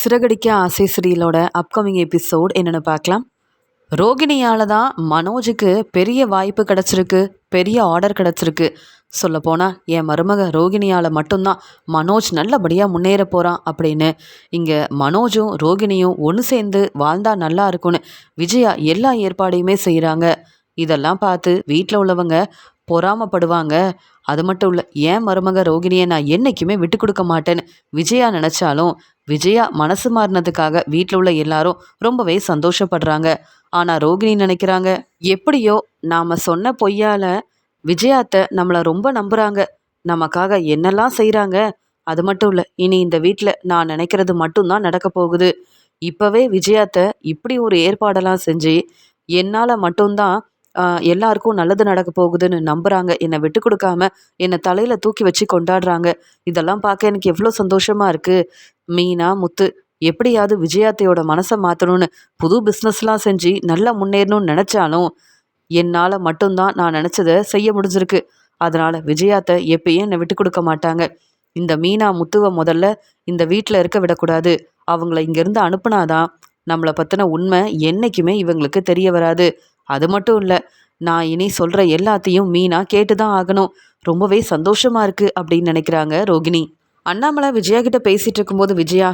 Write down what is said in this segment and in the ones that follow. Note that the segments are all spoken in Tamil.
சிறகடிக்க ஆசை சீரியலோட அப்கமிங் எபிசோட் என்னென்னு பார்க்கலாம். ரோகிணியால் தான் மனோஜுக்கு பெரிய வாய்ப்பு கிடச்சிருக்கு, பெரிய ஆர்டர் கிடச்சிருக்கு. சொல்லப்போனால் என் மருமக ரோகிணியால் மட்டும்தான் மனோஜ் நல்லபடியாக முன்னேற போகிறான் அப்படின்னு இங்கே மனோஜும் ரோகிணியும் ஒன்று சேர்ந்து வாழ்ந்தா நல்லா இருக்கும்னு விஜயா எல்லா ஏற்பாடையுமே செய்கிறாங்க. இதெல்லாம் பார்த்து வீட்டில் உள்ளவங்க பொறாமப்படுவாங்க. அது மட்டும் இல்லை, ஏன் மருமக ரோகிணியை நான் என்றைக்குமே விட்டு கொடுக்க மாட்டேன்னு விஜயா நினச்சாலும் விஜயா மனசு மாறினதுக்காக வீட்டில் உள்ள எல்லாரும் ரொம்பவே சந்தோஷப்படுறாங்க. ஆனால் ரோகிணி நினைக்கிறாங்க, எப்படியோ நாம் சொன்ன பொய்யால் விஜயாத்தை நம்மளை ரொம்ப நம்புகிறாங்க, நமக்காக என்னெல்லாம் செய்கிறாங்க. அது மட்டும் இல்லை, இனி இந்த வீட்டில் நான் நினைக்கிறது மட்டும்தான் நடக்க போகுது. இப்போவே விஜயாத்தை இப்படி ஒரு ஏற்பாடெல்லாம் செஞ்சு என்னால் மட்டும்தான் எல்லாருக்கும் நல்லது நடக்க போகுதுன்னு நம்புகிறாங்க. என்னை விட்டு கொடுக்காம என்னை தலையில் தூக்கி வச்சு கொண்டாடுறாங்க. இதெல்லாம் பார்க்க எனக்கு எவ்வளோ சந்தோஷமாக இருக்குது. மீனா, முத்து எப்படியாவது விஜயாத்தையோட மனசை மாற்றணும்னு புது பிஸ்னஸ்லாம் செஞ்சு நல்லா முன்னேறணும்னு நினச்சாலும் என்னால் மட்டும்தான் நான் நினச்சதை செய்ய முடிஞ்சிருக்கு. அதனால் விஜயாத்தை எப்பயும் என்னை விட்டு கொடுக்க மாட்டாங்க. இந்த மீனா, முத்துவை முதல்ல இந்த வீட்டில் இருக்க விடக்கூடாது. அவங்கள இங்கேருந்து அனுப்புனாதான் நம்மளை பற்றின உண்மை என்றைக்குமே இவங்களுக்கு தெரிய வராது. அது மட்டும் இல்லை, நான் இனி சொல்கிற எல்லாத்தையும் மீனா கேட்டு தான் ஆகணும். ரொம்பவே சந்தோஷமாக இருக்குது அப்படின்னு நினைக்கிறாங்க ரோகிணி. அண்ணாமலை விஜயா கிட்ட பேசிகிட்டு இருக்கும்போது, விஜயா,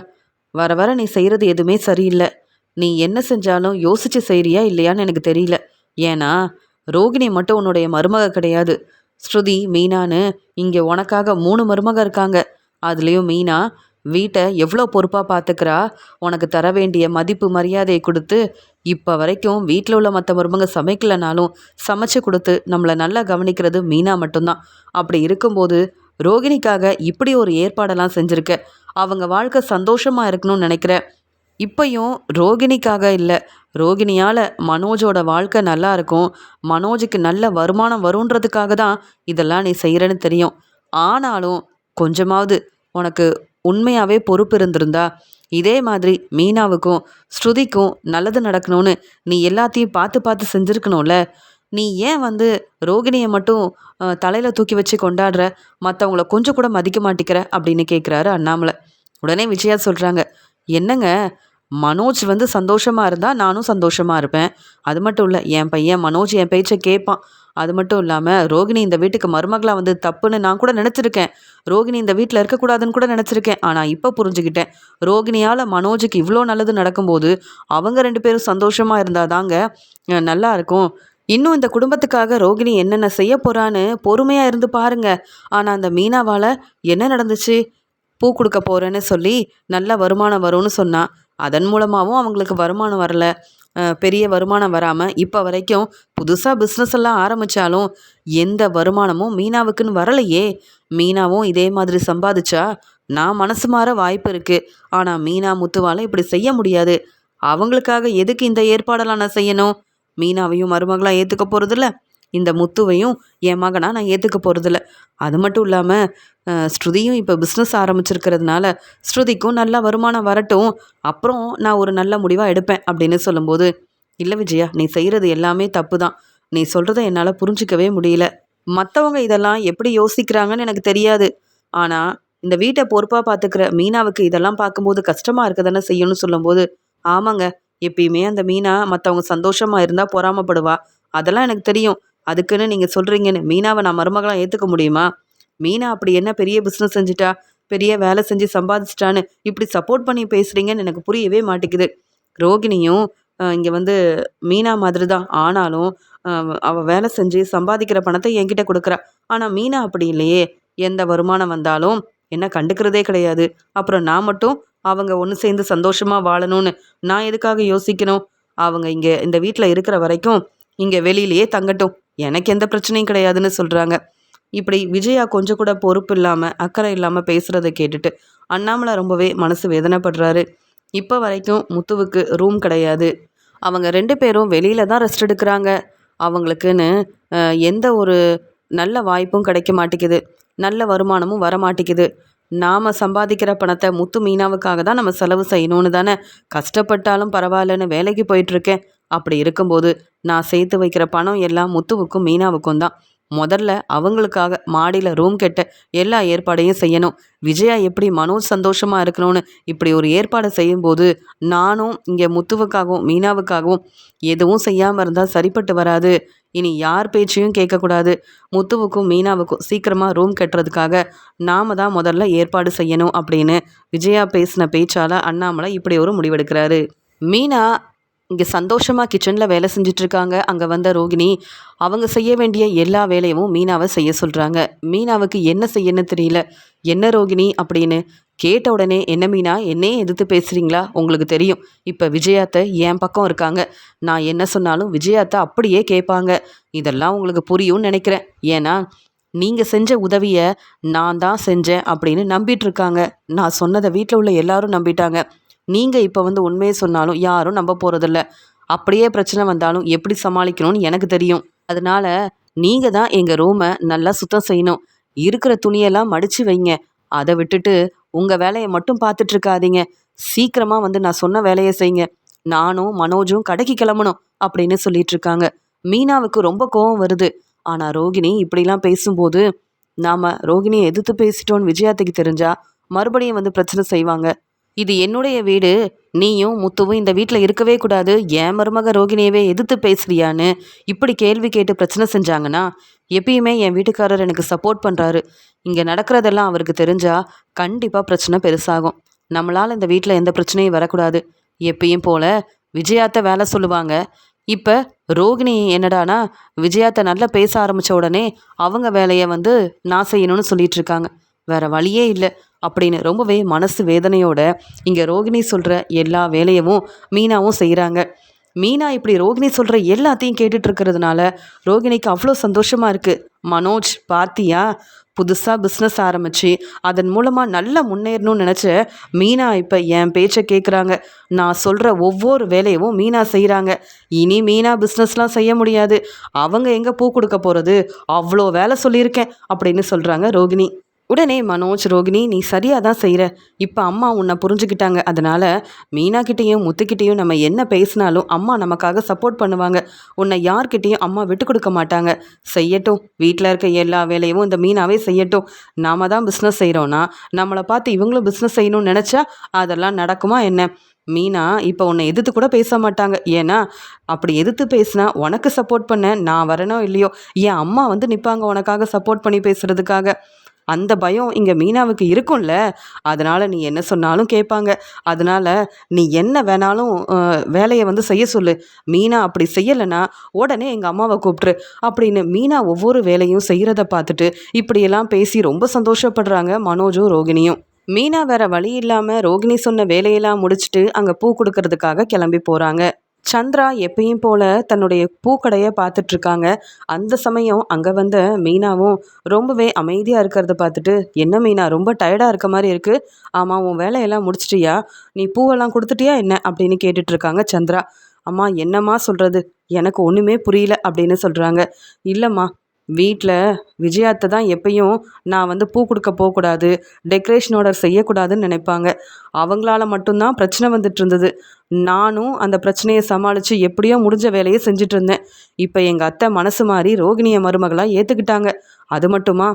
வர வர நீ செய்கிறது எதுவுமே சரியில்லை. நீ என்ன செஞ்சாலும் யோசித்து செய்கிறியா இல்லையான்னு எனக்கு தெரியல. ஏன்னா ரோகிணி மட்டும் உன்னுடைய மருமக கிடையாது. ஸ்ருதி, மீனான்னு இங்கே உனக்காக 3 மருமக இருக்காங்க. அதுலேயும் மீனா வீட்டை எவ்வளோ பொறுப்பாக பார்த்துக்கிறா. உனக்கு தர வேண்டிய மதிப்பு மரியாதையை கொடுத்து இப்போ வரைக்கும் வீட்டில் உள்ள மற்ற மருமங்க சமைக்கலைனாலும் சமைச்சு கொடுத்து நம்மளை நல்லா கவனிக்கிறது மீனா மட்டும்தான். அப்படி இருக்கும்போது ரோகிணிக்காக இப்படி ஒரு ஏற்பாடெல்லாம் செஞ்சுருக்க. அவங்க வாழ்க்கை சந்தோஷமாக இருக்கணும்னு நினைக்கிற. இப்பையும் ரோகிணிக்காக இல்லை, ரோகிணியால் மனோஜோட வாழ்க்கை நல்லா இருக்கும், மனோஜுக்கு நல்ல வருமானம் வருன்றதுக்காக தான் இதெல்லாம் நீ செய்கிறன்னு தெரியும். ஆனாலும் கொஞ்சமாவது உனக்கு உண்மையாகவே பொறுப்பு இருந்திருந்தா இதே மாதிரி மீனாவுக்கும் ஸ்ருதிக்கும் நல்லது நடக்கணும்னு நீ எல்லாத்தையும் பார்த்து பார்த்து செஞ்சுருக்கணும்ல. நீ ஏன் ரோகிணியை மட்டும் தலையில் தூக்கி வச்சு கொண்டாடுற, மற்றவங்கள கொஞ்சம் கூட மதிக்க மாட்டேங்கிற அப்படின்னு கேட்குறாரு அண்ணாமலை. உடனே விஜயா சொல்கிறாங்க, என்னங்க, மனோஜ் சந்தோஷமாக இருந்தால் நானும் சந்தோஷமாக இருப்பேன். அது மட்டும் இல்லை, என் பையன் மனோஜ் என் பேச்சை கேட்பான். அது மட்டும் இல்லாமல் ரோகிணி இந்த வீட்டுக்கு மருமகளாக தப்புன்னு நான் கூட நினச்சிருக்கேன். ரோகிணி இந்த வீட்டில் இருக்கக்கூடாதுன்னு கூட நினச்சிருக்கேன். ஆனால் இப்போ புரிஞ்சுக்கிட்டேன், ரோகிணியால் மனோஜுக்கு இவ்வளோ நல்லது நடக்கும்போது அவங்க 2 பேரும் சந்தோஷமாக இருந்தால் தாங்க நல்லா இருக்கும். இன்னும் இந்த குடும்பத்துக்காக ரோகிணி என்னென்ன செய்ய போகிறான்னு பொறுமையாக இருந்து பாருங்க. ஆனால் அந்த மீனாவால் என்ன நடந்துச்சு? பூ கொடுக்க போகிறேன்னு சொல்லி நல்ல வருமானம் வரும்னு சொன்னான். அதன் மூலமாகவும் அவங்களுக்கு வருமானம் வரல. பெரிய வருமானம் வராமல் இப்போ வரைக்கும் புதுசாக பிஸ்னஸ் எல்லாம் ஆரம்பித்தாலும் எந்த வருமானமும் மீனாவுக்குன்னு வரலையே. மீனாவும் இதே மாதிரி சம்பாதிச்சா நான் மனசு மாற வாய்ப்பு இருக்குது. ஆனால் மீனா, முத்துவால் இப்படி செய்ய முடியாது. அவங்களுக்காக எதுக்கு இந்த ஏற்பாடெல்லாம் நான் செய்யணும்? மீனாவையும் மருமகளாக ஏற்றுக்க போகிறதில்ல, இந்த முத்துவையும் என் மகனாக நான் ஏற்றுக்க போகிறதில்ல. அது மட்டும் இல்லாமல் ஸ்ருதியும் இப்போ பிஸ்னஸ் ஆரம்பிச்சிருக்கிறதுனால ஸ்ருதிக்கும் நல்ல வருமானம் வரட்டும், அப்புறம் நான் ஒரு நல்ல முடிவாக எடுப்பேன் அப்படின்னு சொல்லும்போது, இல்லை விஜயா, நீ செய்கிறது எல்லாமே தப்பு தான். நீ சொல்கிறத என்னால் புரிஞ்சிக்கவே முடியல. மற்றவங்க இதெல்லாம் எப்படி யோசிக்கிறாங்கன்னு எனக்கு தெரியாது. ஆனால் இந்த வீட்டை பொறுப்பாக பார்த்துக்கிற மீனாவுக்கு இதெல்லாம் பார்க்கும்போது கஷ்டமாக இருக்க தானே செய்யணும்னு சொல்லும்போது, ஆமாங்க, எப்பயுமே அந்த மீனா மற்றவங்க சந்தோஷமாக இருந்தால் பொறாமப்படுவா. அதெல்லாம் எனக்கு தெரியும். அதுக்குன்னு நீங்கள் சொல்கிறீங்கன்னு மீனாவை நான் மருமகளாக ஏற்றுக்க முடியுமா? மீனா அப்படி என்ன பெரிய பிஸ்னஸ் செஞ்சுட்டா, பெரிய வேலை செஞ்சு சம்பாதிச்சிட்டான்னு இப்படி சப்போர்ட் பண்ணி பேசுகிறீங்கன்னு எனக்கு புரியவே மாட்டேங்குது. ரோகிணியும் இங்கே மீனா மாதிரி தான். ஆனாலும் அவள் வேலை செஞ்சு சம்பாதிக்கிற பணத்தை என்கிட்ட கொடுக்குறா. ஆனால் மீனா அப்படி இல்லையே. எந்த வருமானம் வந்தாலும் என்ன கண்டுக்கிறதே கிடையாது. அப்புறம் நான் மட்டும் அவங்க ஒன்று சேர்ந்து சந்தோஷமாக வாழணும்னு நான் எதுக்காக யோசிக்கணும்? அவங்க இங்கே இந்த வீட்டில் இருக்கிற வரைக்கும் இங்கே வெளியிலேயே தங்கட்டும், எனக்கு எந்த பிரச்சனையும் கிடையாதுன்னு சொல்கிறாங்க. இப்படி விஜயா கொஞ்சம் கூட பொறுப்பு இல்லாமல் அக்கறை இல்லாமல் பேசுகிறத கேட்டுட்டு அண்ணாமலை ரொம்பவே மனசு வேதனைப்படுறாரு. இப்போ வரைக்கும் முத்துவுக்கு ரூம் கிடையாது. அவங்க 2 பேரும் வெளியில தான் ரெஸ்ட் எடுக்கிறாங்க. அவங்களுக்குன்னு எந்த ஒரு நல்ல வாய்ப்பும் கிடைக்க மாட்டேங்குது, நல்ல வருமானமும் வர மாட்டேங்குது. நாம் சம்பாதிக்கிற பணத்தை முத்து, மீனாவுக்காக தான் நம்ம செலவு செய்யணும்னு தானே கஷ்டப்பட்டாலும் பரவாயில்லன்னு வேலைக்கு போயிட்டுருக்கேன். அப்படி இருக்கும்போது நான் சேர்த்து வைக்கிற பணம் எல்லாம் முத்துவுக்கும் மீனாவுக்கும் தான். முதல்ல அவங்களுக்காக மாடியில் ரூம் கட்ட எல்லா ஏற்பாடையும் செய்யணும். விஜயா எப்படி மனோஜ் சந்தோஷமாக இருக்கணும்னு இப்படி ஒரு ஏற்பாடை செய்யும்போது நானும் இங்கே முத்துவுக்காகவும் மீனாவுக்காகவும் எதுவும் செய்யாமல் இருந்தால் சரிப்பட்டு வராது. இனி யார் பேச்சையும் கேட்கக்கூடாது. முத்துவுக்கும் மீனாவுக்கும் சீக்கிரமாக ரூம் கட்டுறதுக்காக நாம தான் முதல்ல ஏற்பாடு செய்யணும் அப்படின்னு விஜயா பேசின பேச்சால் அண்ணாமலை இப்படி ஒரு முடிவெடுக்கிறாரு. மீனா இங்கே சந்தோஷமாக கிச்சனில் வேலை செஞ்சிட்ருக்காங்க. அங்கே வந்த ரோகிணி அவங்க செய்ய வேண்டிய எல்லா வேலையும் மீனாவை செய்ய சொல்கிறாங்க. மீனாவுக்கு என்ன செய்யணும்னு தெரியல. என்ன ரோகிணி அப்படின்னு கேட்ட உடனே, என்ன மீனா என்னையே எதிர்த்து பேசுகிறீங்களா? உங்களுக்கு தெரியும் இப்போ விஜயாத்தை என் பக்கம் இருக்காங்க. நான் என்ன சொன்னாலும் விஜயாத்தை அப்படியே கேட்பாங்க. இதெல்லாம் உங்களுக்கு புரியும்னு நினைக்கிறேன். ஏன்னா நீங்கள் செஞ்ச உதவியை நான் தான் செஞ்சேன் அப்படின்னு நம்பிட்டுருக்காங்க. நான் சொன்னதை வீட்டில் உள்ள எல்லாரும் நம்பிட்டாங்க. நீங்கள் இப்போ வந்து உண்மையை சொன்னாலும் யாரும் நம்ப போகிறதில்ல. அப்படியே பிரச்சனை வந்தாலும் எப்படி சமாளிக்கணும்னு எனக்கு தெரியும். அதனால நீங்கள் தான் எங்கள் ரூமை நல்லா சுத்தம் செய்யணும். இருக்கிற துணியெல்லாம் மடித்து வைங்க. அதை விட்டுட்டு உங்கள் வேலையை மட்டும் பார்த்துட்ருக்காதீங்க. சீக்கிரமாக வந்து நான் சொன்ன வேலையை செய்யுங்க. நானும் மனோஜும் கடைக்கு கிளம்பணும் அப்படின்னு சொல்லிட்டு இருக்காங்க. மீனாவுக்கு ரொம்ப கோவம் வருது. ஆனால் ரோகிணி இப்படிலாம் பேசும்போது நாம் ரோகிணியை எதிர்த்து பேசிட்டோன்னு விஜயாத்துக்கு தெரிஞ்சா மறுபடியும் வந்து பிரச்சனை செய்வாங்க. இது என்னுடைய வீடு. நீயும் முத்துவும் இந்த வீட்டில் இருக்கவே கூடாது. என் மருமக ரோகிணியவே எதிர்த்து பேசுறியான்னு இப்படி கேள்வி கேட்டு பிரச்சனை செஞ்சாங்கன்னா, எப்பயுமே என் வீட்டுக்காரர் எனக்கு சப்போர்ட் பண்ணுறாரு. இங்கே நடக்கிறதெல்லாம் அவருக்கு தெரிஞ்சா கண்டிப்பாக பிரச்சனை பெருசாகும். நம்மளால் இந்த வீட்டில் எந்த பிரச்சனையும் வரக்கூடாது. எப்பயும் போல விஜயாத்தை வேலை சொல்லுவாங்க. இப்போ ரோகிணி என்னடானா விஜயாத்தை நல்லா பேச ஆரம்பித்த உடனே அவங்க வேலையை வந்து நான் செய்யணும்னு சொல்லிட்டு இருக்காங்க. வேற வழியே இல்லை அப்படின்னு ரொம்பவே மனசு வேதனையோட இங்கே ரோகிணி சொல்கிற எல்லா வேலையவும் மீனாவும் செய்கிறாங்க. மீனா இப்படி ரோகிணி சொல்கிற எல்லாத்தையும் கேட்டுட்டு இருக்கிறதுனால ரோகிணிக்கு அவ்வளோ சந்தோஷமாக இருக்குது. மனோஜ் பார்த்தியா, புதுசாக பிஸ்னஸ் ஆரம்பித்து அதன் மூலமாக நல்லா முன்னேறணும்னு நினச்ச மீனா இப்போ என் பேச்சை கேட்குறாங்க. நான் சொல்கிற ஒவ்வொரு வேலையும் மீனா செய்கிறாங்க. இனி மீனா பிஸ்னஸ்லாம் செய்ய முடியாது. அவங்க எங்கே பூ கொடுக்க போகிறது? அவ்வளோ வேலை சொல்லியிருக்கேன் அப்படின்னு சொல்கிறாங்க ரோகிணி. உடனே மனோஜ், ரோகிணி நீ சரியாக தான் செய்கிற. இப்போ அம்மா உன்னை புரிஞ்சுக்கிட்டாங்க. அதனால் மீனாக்கிட்டேயும் முத்துக்கிட்டேயும் நம்ம என்ன பேசினாலும் அம்மா நமக்காக சப்போர்ட் பண்ணுவாங்க. உன்னை யார்கிட்டேயும் அம்மா விட்டு கொடுக்க மாட்டாங்க. செய்யட்டும், வீட்டில் இருக்க எல்லா வேலையும் இந்த மீனாவே செய்யட்டும். நாம் தான் பிஸ்னஸ் செய்கிறோன்னா நம்மளை பார்த்து இவங்களும் பிஸ்னஸ் செய்யணும்னு நினச்சா அதெல்லாம் நடக்குமா என்ன? மீனா இப்போ உன்னை எதிர்த்து கூட பேச மாட்டாங்க. ஏன்னா அப்படி எதிர்த்து பேசினா உனக்கு சப்போர்ட் பண்ண நான் வரனோ இல்லையோ என் அம்மா வந்து நிற்பாங்க உனக்காக சப்போர்ட் பண்ணி பேசுகிறதுக்காக. அந்த பயம் இங்கே மீனாவுக்கு இருக்கும்ல. அதனால் நீ என்ன சொன்னாலும் கேட்பாங்க. அதனால் நீ என்ன வேணாலும் வேலையை வந்து செய்ய சொல்லு. மீனா அப்படி செய்யலைன்னா உடனே எங்கள் அம்மாவை கூப்பிட்ரு அப்படின்னு மீனா ஒவ்வொரு வேலையும் செய்கிறத பார்த்துட்டு இப்படியெல்லாம் பேசி ரொம்ப சந்தோஷப்படுறாங்க மனோஜும் ரோகிணியும். மீனா வேற வழி இல்லாமல் ரோகிணி சொன்ன வேலையெல்லாம் முடிச்சுட்டு அங்கே பூ கொடுக்கறதுக்காக கிளம்பி போகிறாங்க. சந்திரா எப்பயும் போல தன்னுடைய பூக்கடையை பார்த்துட்ருக்காங்க. அந்த சமயம் அங்கே வந்த மீனாவும் ரொம்பவே அமைதியாக இருக்கிறத பார்த்துட்டு, என்ன மீனா ரொம்ப டயர்டாக இருக்க மாதிரி இருக்குது. ஆமாம், உன் வேலையெல்லாம் முடிச்சிட்டியா? நீ பூவெல்லாம் கொடுத்துட்டியா என்ன அப்படின்னு கேட்டுட்ருக்காங்க சந்திரா. அம்மா என்னம்மா சொல்கிறது, எனக்கு ஒன்றுமே புரியல அப்படின்னு சொல்கிறாங்க. இல்லைம்மா, வீட்டில் விஜயாத்தை தான் எப்பயும் நான் வந்து பூ கொடுக்க போகக்கூடாது, டெக்கரேஷன் ஆர்டர் செய்யக்கூடாதுன்னு நினைப்பாங்க. அவங்களால மட்டும்தான் பிரச்சனை வந்துட்டு இருந்தது. நானும் அந்த பிரச்சனையை சமாளித்து எப்படியோ முடிஞ்ச வேலையை செஞ்சுட்டு இருந்தேன். இப்போ எங்கள் அத்தை மனசு மாறி ரோகிணியை மருமகளாக ஏற்றுக்கிட்டாங்க. அது மட்டுமா,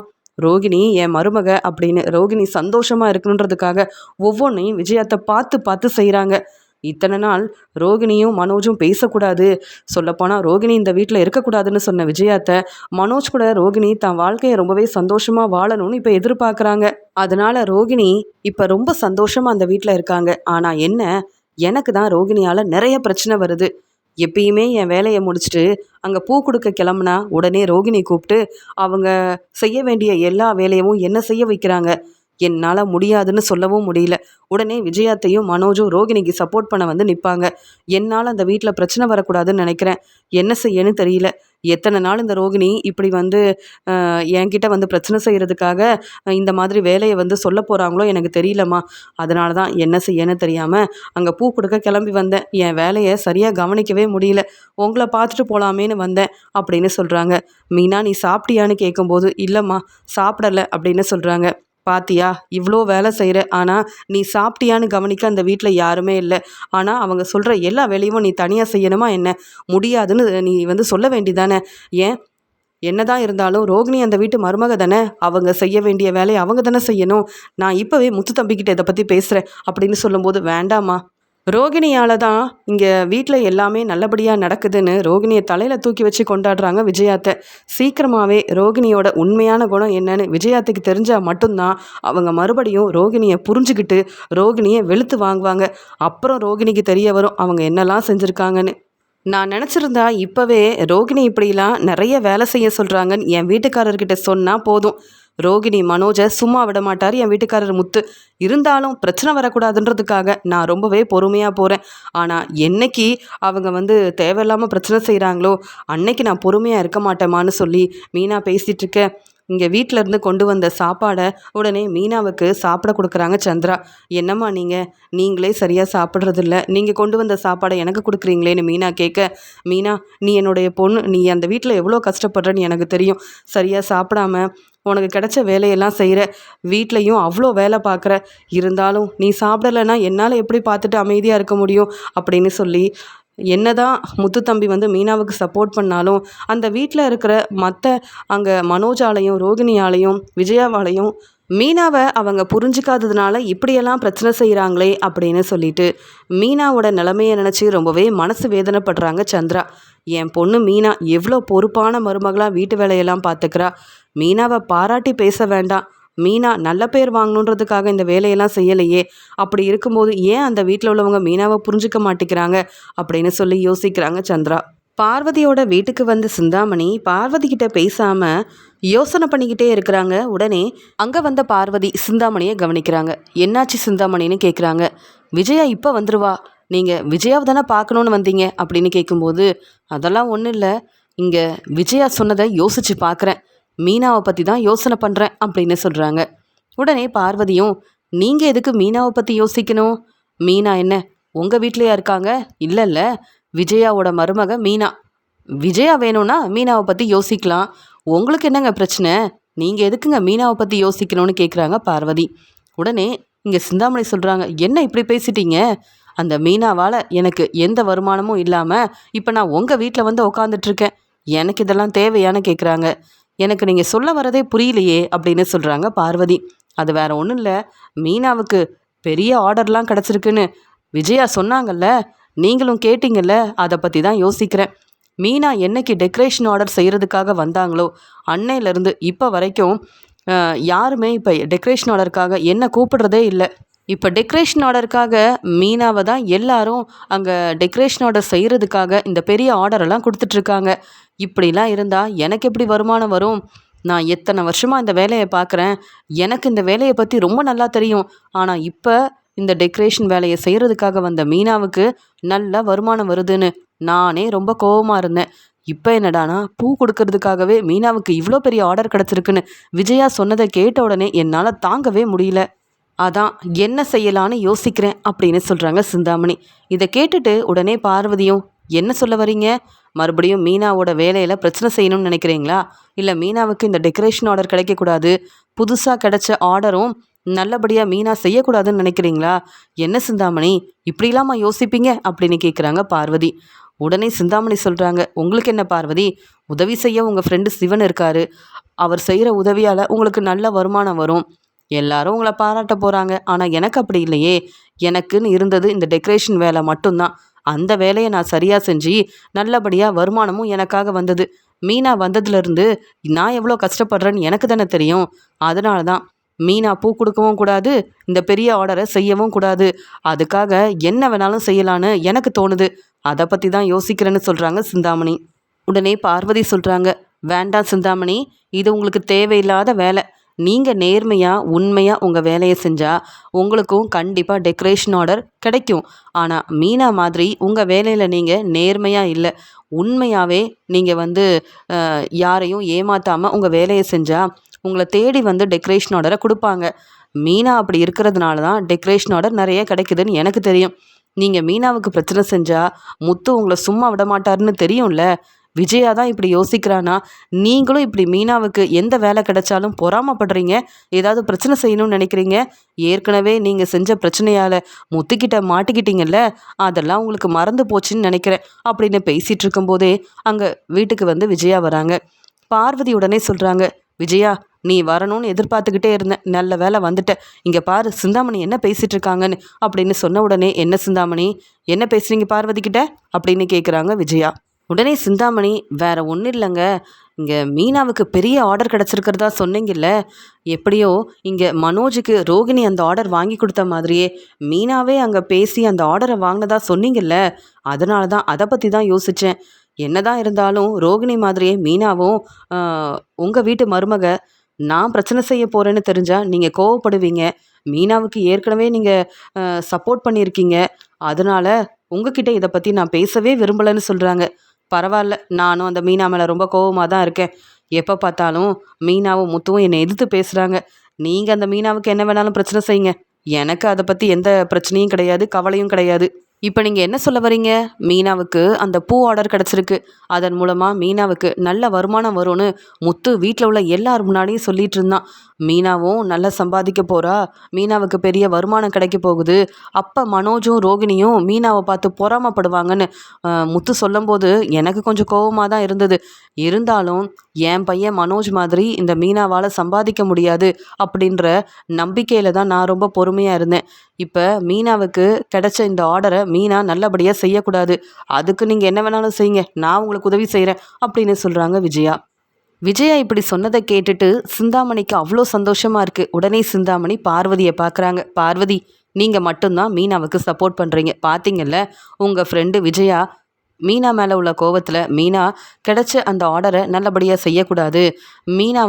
ரோகிணி என் மருமக அப்படின்னு ரோகிணி சந்தோஷமாக இருக்கணுன்றதுக்காக ஒவ்வொன்றையும் விஜயாத்தை பார்த்து பார்த்து செய்கிறாங்க. இத்தனை நாள் ரோகிணியும் மனோஜும் பேசக்கூடாது, சொல்லப்போனால் ரோகிணி இந்த வீட்டில் இருக்கக்கூடாதுன்னு சொன்ன விஜயாத்தை மனோஜ் கூட ரோகிணி தான் வாழ்க்கையை ரொம்பவே சந்தோஷமாக வாழணும்னு இப்போ எதிர்பார்க்குறாங்க. அதனால் ரோகிணி இப்போ ரொம்ப சந்தோஷமாக அந்த வீட்டில் இருக்காங்க. ஆனால் என்ன, எனக்கு தான் ரோகிணியால் நிறைய பிரச்சனை வருது. எப்பயுமே என் வேலையை முடிச்சுட்டு அங்கே பூ கொடுக்க கிளம்புனா உடனே ரோகிணி கூப்பிட்டு அவங்க செய்ய வேண்டிய எல்லா வேலையும் என்ன செய்ய வைக்கிறாங்க. என்னால் முடியாதுன்னு சொல்லவும் முடியல. உடனே விஜயாத்தையும் மனோஜும் ரோகிணிக்கு சப்போர்ட் பண்ண வந்து நிற்பாங்க. என்னால் அந்த வீட்டில் பிரச்சனை வரக்கூடாதுன்னு நினைக்கிறேன். என்ன செய்யன்னு தெரியல. எத்தனை நாள் இந்த ரோகிணி இப்படி வந்து என்கிட்ட வந்து பிரச்சனை செய்கிறதுக்காக இந்த மாதிரி வேலையை வந்து சொல்ல போகிறாங்களோ எனக்கு தெரியலம்மா. அதனால தான் என்ன செய்யன்னு தெரியாமல் அங்கே பூ கொடுக்க கிளம்பி வந்தேன். என் வேலையை சரியாக கவனிக்கவே முடியல. உங்களை பார்த்துட்டு போகலாமேன்னு வந்தேன் அப்படின்னு சொல்கிறாங்க. மீனா நீ சாப்பிட்டியான்னு கேட்கும்போது இல்லைம்மா சாப்பிடலை அப்படின்னு சொல்கிறாங்க. பாத்தியா, இவ்வளோ வேலை செய்கிற, ஆனால் நீ சாப்பிட்டியான்னு கவனிக்க அந்த வீட்டில் யாருமே இல்லை. ஆனால் அவங்க சொல்கிற எல்லா வேலையும் நீ தனியாக செய்யணுமா என்ன? முடியாதுன்னு நீ வந்து சொல்ல வேண்டிதானே? ஏன் என்னதான் இருந்தாலும் ரோகிணி அந்த வீட்டு மருமக தானே, அவங்க செய்ய வேண்டிய வேலையை அவங்க தானே செய்யணும். நான் இப்போவே முத்து தம்பிக்கிட்ட இதை பற்றி பேசுகிறேன் அப்படின்னு சொல்லும்போது, வேண்டாமா, ரோகிணியால தான் இங்கே வீட்டில் எல்லாமே நல்லபடியாக நடக்குதுன்னு ரோகிணியை தலையில் தூக்கி வச்சு கொண்டாடுறாங்க விஜயாத்தை. சீக்கிரமாகவே ரோகிணியோட உண்மையான குணம் என்னன்னு விஜயாத்துக்கு தெரிஞ்சால் மட்டும்தான் அவங்க மறுபடியும் ரோகிணியை புரிஞ்சுக்கிட்டு ரோகிணியை வெளுத்து வாங்குவாங்க. அப்புறம் ரோகிணிக்கு தெரிய வரும் அவங்க என்னெல்லாம் செஞ்சுருக்காங்கன்னு. நான் நினச்சிருந்தா இப்போவே ரோகிணி இப்படிலாம் நிறைய வேலை செய்ய சொல்கிறாங்கன்னு என் வீட்டுக்காரர்கிட்ட சொன்னால் போதும். ரோகிணி மனோஜை சும்மா விட மாட்டார் என் வீட்டுக்காரர் முத்து. இருந்தாலும் பிரச்சனை வரக்கூடாதுன்றதுக்காக நான் ரொம்பவே பொறுமையாக போகிறேன். ஆனால் என்னைக்கு அவங்க தேவையில்லாமல் பிரச்சனை செய்கிறாங்களோ அன்னைக்கு நான் பொறுமையாக இருக்க மாட்டேமான்னு சொல்லி மீனா பேசிகிட்டு இருக்க. இங்கே வீட்டிலேருந்து கொண்டு வந்த சாப்பாடை உடனே மீனாவுக்கு சாப்பிட கொடுக்குறாங்க சந்திரா. என்னம்மா நீங்களே சரியாக சாப்பிட்றதில்ல, நீங்கள் கொண்டு வந்த சாப்பாடை எனக்கு கொடுக்குறீங்களேன்னு மீனா கேட்க, மீனா நீ என்னுடைய பொண்ணு, நீ அந்த வீட்டில் எவ்வளோ கஷ்டப்படுறன்னு எனக்கு தெரியும். சரியாக சாப்பிடாம உனக்கு கிடைச்ச வேலையெல்லாம் செய்கிற, வீட்லேயும் அவ்வளோ வேலை பார்க்குற, இருந்தாலும் நீ சாப்பிடலைன்னா என்னால் எப்படி பார்த்துட்டு அமைதியாக இருக்க முடியும் அப்படின்னு சொல்லி, என்னதான் முத்து தம்பி மீனாவுக்கு சப்போர்ட் பண்ணாலும் அந்த வீட்டில் இருக்கிற மற்ற அங்கே மனோஜாலையும் ரோகிணியாலையும் விஜயாவாலையும் மீனாவை அவங்க புரிஞ்சிக்காததுனால இப்படியெல்லாம் பிரச்சனை செய்கிறாங்களே அப்படின்னு சொல்லிட்டு மீனாவோட நிலைமையை நினச்சி ரொம்பவே மனசு வேதனைப்படுறாங்க சந்திரா. என் பொண்ணு மீனா எவ்வளோ பொறுப்பான மருமகளாக வீட்டு வேலையெல்லாம் பார்த்துக்கிறா. மீனாவை பாராட்டி பேச வேண்டாம், மீனா நல்ல பேர் வாங்கணுன்றதுக்காக இந்த வேலையெல்லாம் செய்யலையே. அப்படி இருக்கும்போது ஏன் அந்த வீட்டில் உள்ளவங்க மீனாவை புரிஞ்சிக்க மாட்டேங்கிறாங்க அப்படின்னு சொல்லி யோசிக்கிறாங்க சந்திரா. பார்வதியோட வீட்டுக்கு வந்த சிந்தாமணி பார்வதி கிட்ட பேசாம யோசனை பண்ணிக்கிட்டே இருக்கிறாங்க. உடனே அங்கே வந்த பார்வதி சிந்தாமணியை கவனிக்கிறாங்க. என்னாச்சு சிந்தாமணின்னு கேட்குறாங்க. விஜயா இப்போ வந்துருவா, நீங்கள் விஜயாவை தானே பார்க்கணுன்னு வந்தீங்க அப்படின்னு கேட்கும்போது, அதெல்லாம் ஒன்றும் இல்லை, இங்கே விஜயா சொன்னதை யோசித்து பார்க்குறேன், மீனாவை பற்றி தான் யோசனை பண்ணுறேன் அப்படின்னு சொல்கிறாங்க. உடனே பார்வதியும், நீங்கள் எதுக்கு மீனாவை பற்றி யோசிக்கணும்? மீனா என்ன உங்கள் வீட்லையா இருக்காங்க? இல்லைல்ல, விஜயாவோட மருமக மீனா. விஜயா வேணும்னா மீனாவை பற்றி யோசிக்கலாம், உங்களுக்கு என்னங்க பிரச்சனை? நீங்கள் எதுக்குங்க மீனாவை பற்றி யோசிக்கணும்னு கேட்குறாங்க பார்வதி. உடனே இங்கே சிந்தாமணி சொல்கிறாங்க, என்ன இப்படி பேசிட்டீங்க? அந்த மீனாவால் எனக்கு எந்த வருமானமும் இல்லாமல் இப்போ நான் உங்கள் வீட்டில் உட்காந்துட்ருக்கேன், எனக்கு இதெல்லாம் தேவையான்னு கேட்குறாங்க. எனக்கு நீங்கள் சொல்ல வரதே புரியலையே அப்படின்னு சொல்கிறாங்க பார்வதி. அது வேற ஒன்றும் இல்லை, மீனாவுக்கு பெரிய ஆர்டர்லாம் கிடச்சிருக்குன்னு விஜயா சொன்னாங்கல்ல, நீங்களும் கேட்டிங்கல்ல, அதை பற்றி தான் யோசிக்கிறேன். மீனா என்னைக்கு டெக்கரேஷன் ஆர்டர் செய்கிறதுக்காக வந்தாங்களோ அன்னையிலேருந்து இப்போ வரைக்கும் யாருமே இப்போ டெக்கரேஷன் ஆர்டருக்காக என்ன கூப்பிடுறதே இல்லை. இப்போ டெக்கரேஷன் ஆர்டருக்காக மீனாவை தான் எல்லாரும் அங்கே டெக்கரேஷன் ஆர்டர் செய்கிறதுக்காக இந்த பெரிய ஆர்டரெல்லாம் கொடுத்துட்ருக்காங்க. இப்படிலாம் இருந்தால் எனக்கு எப்படி வருமானம் வரும்? நான் எத்தனை வருஷமாக இந்த வேலையை பார்க்குறேன், எனக்கு இந்த வேலையை பற்றி ரொம்ப நல்லா தெரியும். ஆனால் இப்போ இந்த டெக்கரேஷன் வேலையை செய்கிறதுக்காக வந்த மீனாவுக்கு நல்ல வருமானம் வருதுன்னு நானே ரொம்ப கோபமாக இருந்தேன். இப்போ என்னடானா பூ கொடுக்கறதுக்காகவே மீனாவுக்கு இவ்வளோ பெரிய ஆர்டர் கிடச்சிருக்குன்னு விஜயா சொன்னதை கேட்ட உடனே என்னால் தாங்கவே முடியல. அதான் என்ன செய்யலான்னு யோசிக்கிறேன் அப்படின்னு சொல்கிறாங்க சிந்தாமணி. இதை கேட்டுட்டு உடனே பார்வதியும், என்ன சொல்ல வரீங்க? மறுபடியும் மீனாவோட வேலையில் பிரச்சனை செய்யணும்னு நினைக்கிறீங்களா? இல்லை மீனாவுக்கு இந்த டெக்கரேஷன் ஆர்டர் கிடைக்கக்கூடாது, புதுசாக கிடைச்ச ஆர்டரும் நல்லபடியாக மீனா செய்யக்கூடாதுன்னு நினைக்கிறீங்களா? என்ன சிந்தாமணி இப்படிலாமா யோசிப்பீங்க அப்படின்னு கேட்குறாங்க பார்வதி. உடனே சிந்தாமணி சொல்கிறாங்க, உங்களுக்கு என்ன பார்வதி, உதவி செய்ய உங்கள் ஃப்ரெண்டு சிவன் இருக்காரு, அவர் செய்கிற உதவியால் உங்களுக்கு நல்ல வருமானம் வரும், எல்லாரும் உங்களை பாராட்ட போகிறாங்க. ஆனால் எனக்கு அப்படி இல்லையே, எனக்குன்னு இருந்தது இந்த டெக்கரேஷன் வேலை மட்டும்தான். அந்த வேலையை நான் சரியாக செஞ்சு நல்லபடியாக வருமானமும் எனக்காக வந்தது. மீனா வந்ததுலேருந்து நான் எவ்வளோ கஷ்டப்படுறேன்னு எனக்கு தானே தெரியும். அதனால தான் மீனா பூ கொடுக்கவும் கூடாது, இந்த பெரிய ஆர்டரை செய்யவும் கூடாது, அதுக்காக என்ன வேணாலும் செய்யலான்னு எனக்கு தோணுது, அதை பற்றி தான் யோசிக்கிறேன்னு சொல்கிறாங்க சிந்தாமணி. உடனே பார்வதி சொல்கிறாங்க, வேண்டாம் சிந்தாமணி, இது உங்களுக்கு தேவையில்லாத வேலை. நீங்கள் நேர்மையாக உண்மையாக உங்கள் வேலையை செஞ்சால் உங்களுக்கும் கண்டிப்பாக டெக்கரேஷன் ஆர்டர் கிடைக்கும். ஆனால் மீனா மாதிரி உங்கள் வேலையில் நீங்கள் நேர்மையாக இல்லை, உண்மையாகவே நீங்கள் யாரையும் ஏமாற்றாமல் உங்கள் வேலையை செஞ்சால் உங்களை தேடி டெக்கரேஷன் ஆர்டரை கொடுப்பாங்க. மீனா அப்படி இருக்கிறதுனால தான் டெக்கரேஷன் ஆர்டர் நிறைய கிடைக்குதுன்னு எனக்கு தெரியும். நீங்கள் மீனாவுக்கு பிரச்சனை செஞ்சால் முத்து உங்களை சும்மா விட மாட்டாருன்னு தெரியும்ல. விஜயா தான் இப்படி யோசிக்கிறானா, நீங்களும் இப்படி மீனாவுக்கு எந்த வேலை கிடைச்சாலும் பொறாமப்படுறீங்க, ஏதாவது பிரச்சனை செய்யணும்னு நினைக்கிறீங்க. ஏற்கனவே நீங்கள் செஞ்ச பிரச்சனையால் முத்துக்கிட்ட மாட்டிக்கிட்டீங்கல்ல, அதெல்லாம் உங்களுக்கு மறந்து போச்சுன்னு நினைக்கிறேன் அப்படின்னு பேசிகிட்டு இருக்கும்போதே அங்கே வீட்டுக்கு விஜயா வராங்க. பார்வதி உடனே சொல்கிறாங்க, விஜயா நீ வரணும்னு எதிர்பார்த்துக்கிட்டே இருந்தேன், நல்ல வேலை வந்துட்ட. இங்கே பாரு சிந்தாமணி என்ன பேசிகிட்டு இருக்காங்கன்னு அப்படின்னு சொன்ன உடனே, என்ன சிந்தாமணி என்ன பேசுகிறீங்க பார்வதி கிட்ட அப்படின்னு கேட்குறாங்க விஜயா. உடனே சிந்தாமணி, வேற ஒன்றும் இல்லைங்க, இங்கே மீனாவுக்கு பெரிய ஆர்டர் கிடச்சிருக்கிறதா சொன்னீங்கல்ல, எப்படியோ இங்கே மனோஜுக்கு ரோகிணி அந்த ஆர்டர் வாங்கி கொடுத்த மாதிரியே மீனாவே அங்கே பேசி அந்த ஆர்டரை வாங்கினதா சொன்னீங்கல்ல, அதனால தான் அதை பற்றி தான் யோசித்தேன். என்னதான் இருந்தாலும் ரோகிணி மாதிரியே மீனாவும் உங்கள் வீட்டு மருமக, நான் பிரச்சனை செய்ய போகிறேன்னு தெரிஞ்சால் நீங்கள் கோவப்படுவீங்க. மீனாவுக்கு ஏற்கனவே நீங்கள் சப்போர்ட் பண்ணியிருக்கீங்க, அதனால் உங்ககிட்ட இதை பற்றி நான் பேசவே விரும்பலைன்னு சொல்கிறாங்க. பரவாயில்ல, நானும் அந்த மீனா மேலே ரொம்ப கோவமாக தான் இருக்கேன். எப்போ பார்த்தாலும் மீனாவும் முத்துவும் என்னை எதிர்த்து பேசுகிறாங்க. நீங்கள் அந்த மீனாவுக்கு என்ன வேணாலும் பிரச்சனை செய்யுங்க, எனக்கு அதை பற்றி எந்த பிரச்சனையும் கிடையாது, கவலையும் கிடையாது. இப்போ நீங்கள் என்ன சொல்ல வரீங்க? மீனாவுக்கு அந்த பூ ஆர்டர் கிடச்சிருக்கு, அதன் மூலமாக மீனாவுக்கு நல்ல வருமானம் வரும்னு முத்து வீட்டில் உள்ள எல்லார் முன்னாடியும் சொல்லிட்டு இருந்தான். மீனாவும் நல்லா சம்பாதிக்க போகிறா, மீனாவுக்கு பெரிய வருமானம் கிடைக்க போகுது, அப்போ மனோஜும் ரோகிணியும் மீனாவை பார்த்து பொறாமப்படுவாங்கன்னு முத்து சொல்லும்போது எனக்கு கொஞ்சம் கோபமாக தான் இருந்தது. இருந்தாலும் என் பையன் மனோஜ் மாதிரி இந்த மீனாவால் சம்பாதிக்க முடியாது அப்படின்ற நம்பிக்கையில் தான் நான் ரொம்ப பொறுமையாக இருந்தேன். இப்போ மீனாவுக்கு கிடைச்ச இந்த ஆர்டரை மீனா நல்லபடியாக செய்யக்கூடாது, அதுக்கு நீங்கள் என்ன வேணாலும் செய்யுங்க, நான் உங்களுக்கு உதவி செய்கிறேன் அப்படின்னு சொல்கிறாங்க விஜயா. விஜயா இப்படி சொன்னதை கேட்டுட்டு சிந்தாமணிக்கு அவ்வளோ சந்தோஷமாக இருக்குது. உடனே சிந்தாமணி பார்வதியை பார்க்குறாங்க. பார்வதி, நீங்கள் மட்டும்தான் மீனாவுக்கு சப்போர்ட் பண்ணுறீங்க, பார்த்தீங்கல்ல உங்கள் ஃப்ரெண்டு விஜயா மீனா மேலே உள்ள கோவத்தில் மீனா கிடைச்ச அந்த ஆர்டரை நல்லபடியாக செய்யக்கூடாது, மீனா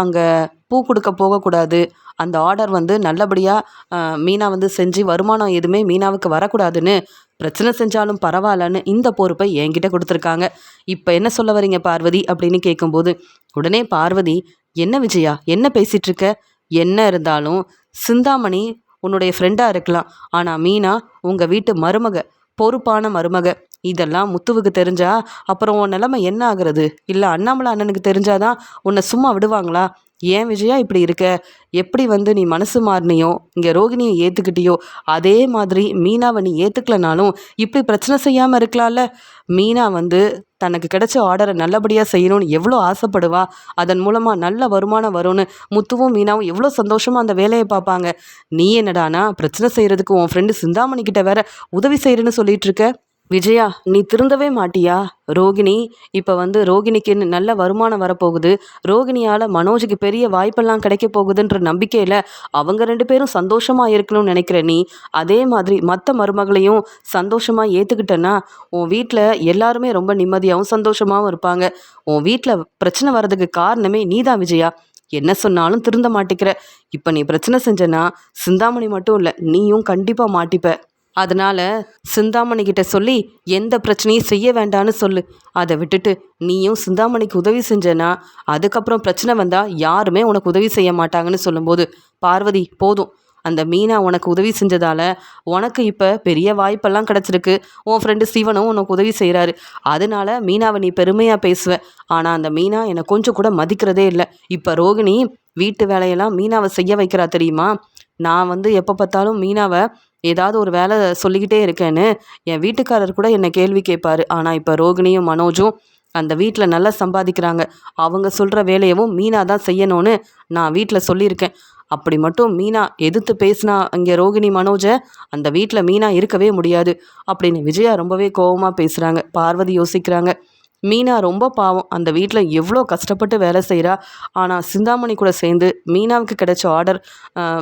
அங்கே பூ கொடுக்க போகக்கூடாது, அந்த ஆர்டர் நல்லபடியாக மீனா செஞ்சு வருமானம் எதுவுமே மீனாவுக்கு வரக்கூடாதுன்னு பிரச்சனை செஞ்சாலும் பரவாயில்லன்னு இந்த பொறுப்பை என்கிட்ட கொடுத்துருக்காங்க. இப்போ என்ன சொல்ல வரீங்க பார்வதி அப்படின்னு கேட்கும்போது, உடனே பார்வதி, என்ன விஜயா என்ன பேசிகிட்டு இருக்க? என்ன இருந்தாலும் சிந்தாமணி உன்னுடைய ஃப்ரெண்டாக இருக்கலாம், ஆனால் மீனா உங்கள் வீட்டு மருமக, பொறுப்பான மருமக. இதெல்லாம் முத்துவுக்கு தெரிஞ்சா அப்புறம் உன் நிலைமை என்ன ஆகுறது? இல்லை அண்ணாமலை அண்ணனுக்கு தெரிஞ்சாதான் உன்னை சும்மா விடுவாங்களா? ஏன் விஜயா இப்படி இருக்க? எப்படி நீ மனசு மாறினியோ, இங்கே ரோகிணியை ஏற்றுக்கிட்டியோ, அதே மாதிரி மீனாவை நீ ஏற்றுக்கலனாலும் இப்படி பிரச்சனை செய்யாமல் இருக்கலாம்ல. மீனா தனக்கு கிடைச்ச ஆர்டரை நல்லபடியாக செய்யணும்னு எவ்வளோ ஆசைப்படுவா, அதன் மூலமாக நல்ல வருமானம் வரும்னு முத்துவும் மீனாவும் எவ்வளோ சந்தோஷமாக அந்த வேலையை பார்ப்பாங்க. நீ என்னடானா பிரச்சனை செய்கிறதுக்கு உன் ஃப்ரெண்டு சிந்தாமணிக்கிட்ட வேற உதவி செய்கிறேன்னு சொல்லிட்டு இருக்க. விஜயா, நீ திருந்தவே மாட்டியா? ரோகிணி இப்போ ரோகிணிக்கு நல்ல வருமானம் வரப்போகுது, ரோகிணியால் மனோஜுக்கு பெரிய வாய்ப்பெல்லாம் கிடைக்க போகுதுன்ற நம்பிக்கையில் அவங்க 2 பேரும் சந்தோஷமாக இருக்கணும்னு நினைக்கிற நீ, அதே மாதிரி மற்ற மருமகளையும் சந்தோஷமாக ஏற்றுக்கிட்டேன்னா உன் வீட்டில் எல்லாருமே ரொம்ப நிம்மதியாகவும் சந்தோஷமாகவும் இருப்பாங்க. உன் வீட்டில் பிரச்சனை வர்றதுக்கு காரணமே நீ தான் விஜயா. என்ன சொன்னாலும் திருந்த மாட்டிக்கிற. இப்போ நீ பிரச்சனை செஞ்சனா சிந்தாமணி மட்டும் இல்லை, நீயும் கண்டிப்பாக மாட்டிப்ப. அதனால் சிந்தாமணிக்கிட்ட சொல்லி எந்த பிரச்சனையும் செய்ய வேண்டான்னு சொல்லு. அதை விட்டுட்டு நீயும் சிந்தாமணிக்கு உதவி செஞ்சனா அதுக்கப்புறம் பிரச்சனை வந்தால் யாருமே உனக்கு உதவி செய்ய மாட்டாங்கன்னு சொல்லும்போது, பார்வதி போதும், அந்த மீனா உனக்கு உதவி செஞ்சதால் உனக்கு இப்போ பெரிய வாய்ப்பெல்லாம் கிடச்சிருக்கு, உன் ஃப்ரெண்டு சிவனும் உனக்கு உதவி செய்கிறாரு, அதனால மீனாவை நீ பெருமையாக பேசுவ. ஆனால் அந்த மீனா என்னை கொஞ்சம் கூட மதிக்கிறதே இல்லை. இப்போ ரோகிணி வீட்டு வேலையெல்லாம் மீனாவை செய்ய வைக்கிறா தெரியுமா? நான் எப்போ பார்த்தாலும் மீனாவை ஏதாவது ஒரு வேலை சொல்லிக்கிட்டே இருக்கேன்னு என் வீட்டுக்காரர் கூட என்னை கேள்வி கேட்பாரு. ஆனால் இப்போ ரோகிணியும் மனோஜும் அந்த வீட்டில் நல்லா சம்பாதிக்கிறாங்க, அவங்க சொல்கிற வேலையவும் மீனா தான் செய்யணும்னு நான் வீட்டில் சொல்லியிருக்கேன். அப்படி மட்டும் மீனா எதிர்த்து பேசினா இங்கே ரோகிணி மனோஜை அந்த வீட்டில் மீனா இருக்கவே முடியாது அப்படின்னு விஜயா ரொம்பவே கோபமாக பேசுகிறாங்க. பார்வதி யோசிக்கிறாங்க, மீனா ரொம்ப பாவம், அந்த வீட்டில் எவ்வளோ கஷ்டப்பட்டு வேலை செய்கிறா. ஆனால் சிந்தாமணி கூட சேர்ந்து மீனாவுக்கு கிடைச்ச ஆர்டர்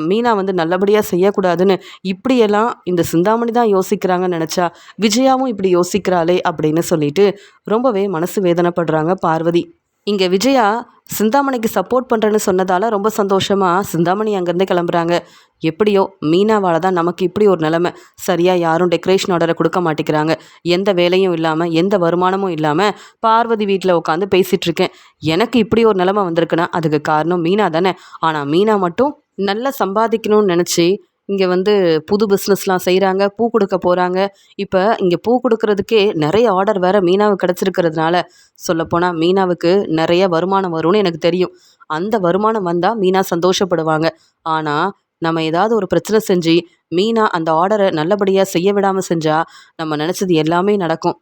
மீனா நல்லபடியாக செய்யக்கூடாதுன்னு இப்படியெல்லாம் இந்த சிந்தாமணி தான் யோசிக்கிறாங்கன்னு நினச்சா விஜயாவும் இப்படி யோசிக்கிறாளே அப்படின்னு சொல்லிட்டு ரொம்பவே மனசு வேதனைப்படுறாங்க பார்வதி. இங்கே விஜயா சிந்தாமணிக்கு சப்போர்ட் பண்ணுறேன்னு சொன்னதால் ரொம்ப சந்தோஷமாக சிந்தாமணி அங்கேருந்து கிளம்புறாங்க. எப்படியோ மீனாவால் தான் நமக்கு இப்படி ஒரு நிலைமை, சரியாக யாரும் டெக்கரேஷன் ஆர்டரை கொடுக்க மாட்டேங்கிறாங்க, எந்த வேலையும் இல்லாமல் எந்த வருமானமும் இல்லாமல் பார்வதி வீட்டில் உட்காந்து பேசிகிட்ருக்கேன். எனக்கு இப்படி ஒரு நிலைமை வந்திருக்குன்னா அதுக்கு காரணம் மீனா தானே. ஆனால் மீனா மட்டும் நல்லா சம்பாதிக்கணும்னு நினச்சி இங்கே புது பிஸ்னஸ்லாம் செய்கிறாங்க, பூ கொடுக்க போகிறாங்க. இப்போ இங்கே பூ கொடுக்கறதுக்கே நிறைய ஆர்டர் வேறு மீனாவுக்கு கிடச்சிருக்கிறதுனால சொல்லப்போனால் மீனாவுக்கு நிறைய வருமானம் வரும்னு எனக்கு தெரியும். அந்த வருமானம் வந்தால் மீனா சந்தோஷப்படுவாங்க. ஆனால் நம்ம ஏதாவது ஒரு பிரச்சனை செஞ்சு மீனா அந்த ஆர்டரை நல்லபடியாக செய்ய விடாமல் செஞ்சால் நம்ம நினச்சது எல்லாமே நடக்கும்.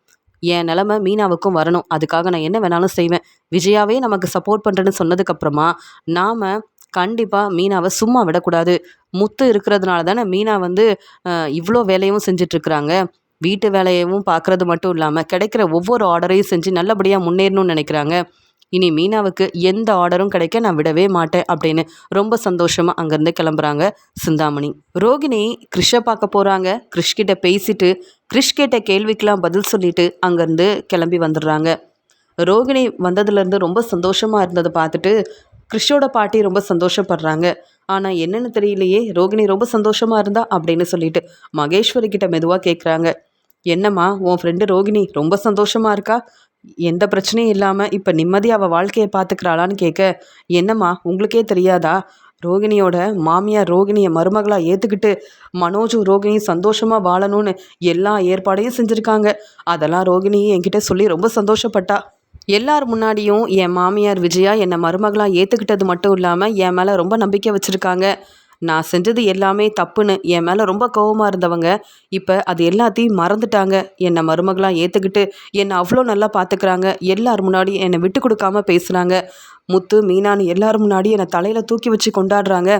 என் நிலமை மீனாவுக்கும் வரணும். அதுக்காக நான் என்ன வேணாலும் செய்வேன். விஜயாவே நமக்கு சப்போர்ட் பண்ணுறேன்னு சொன்னதுக்கப்புறமா நாம் கண்டிப்பாக மீனாவை சும்மா விடக்கூடாது. முத்து இருக்கிறதுனால தானே மீனா வந்து இவ்வளோ வேலையும் செஞ்சிட்ருக்குறாங்க. வீட்டு வேலையவும் பார்க்குறது மட்டும் இல்லாமல் கிடைக்கிற ஒவ்வொரு ஆர்டரையும் செஞ்சு நல்லபடியாக முன்னேறணும்னு நினைக்கிறாங்க. இனி மீனாவுக்கு எந்த ஆர்டரும் கிடைக்க நான் விடவே மாட்டேன் அப்படின்னு ரொம்ப சந்தோஷமாக அங்கேருந்து கிளம்புறாங்க சிந்தாமணி. ரோகிணி கிறிஷை பார்க்க போகிறாங்க. கிறிஷ்கிட்ட பேசிட்டு கிறிஷ் கேட்ட கேள்விக்கெலாம் பதில் சொல்லிட்டு அங்கேருந்து கிளம்பி வந்துடுறாங்க. ரோகிணி வந்ததுலேருந்து ரொம்ப சந்தோஷமாக இருந்ததை பார்த்துட்டு கிறிஷோட பாட்டி ரொம்ப சந்தோஷப்படுறாங்க. ஆனால் என்னென்னு தெரியலையே, ரோகிணி ரொம்ப சந்தோஷமாக இருந்தா அப்படின்னு சொல்லிட்டு மகேஸ்வரி கிட்ட மெதுவாக கேட்குறாங்க. என்னம்மா உன் ஃப்ரெண்டு ரோகிணி ரொம்ப சந்தோஷமாக இருக்கா? எந்த பிரச்சனையும் இல்லாமல் இப்போ நிம்மதியாக அவள் வாழ்க்கையை பார்த்துக்கிறாளான்னு கேட்க, என்னம்மா உங்களுக்கே தெரியாதா, ரோகிணியோட மாமியார் ரோகிணியை மருமகளாக ஏற்றுக்கிட்டு மனோஜும் ரோகிணியும் சந்தோஷமாக வாழணும்னு எல்லா ஏற்பாடையும் செஞ்சுருக்காங்க. அதெல்லாம் ரோகிணி என்கிட்ட சொல்லி ரொம்ப சந்தோஷப்பட்டா. எல்லார் முன்னாடியும் என் மாமியார் விஜயா என்னை மருமகளாக ஏற்றுக்கிட்டது மட்டும் இல்லாமல் என் மேலே ரொம்ப நம்பிக்கை வச்சுருக்காங்க. நான் செஞ்சது எல்லாமே தப்புன்னு என் மேலே ரொம்ப கோவமாக இருந்தவங்க இப்போ அது எல்லாத்தையும் மறந்துட்டாங்க. என்னை மருமகளாக ஏற்றுக்கிட்டு என்னை அவ்வளோ நல்லா பார்த்துக்கிறாங்க. எல்லார் முன்னாடி என்னை விட்டு கொடுக்காம பேசுகிறாங்க. முத்து மீனான்னு எல்லார் முன்னாடி என்னை தலையில் தூக்கி வச்சு கொண்டாடுறாங்க.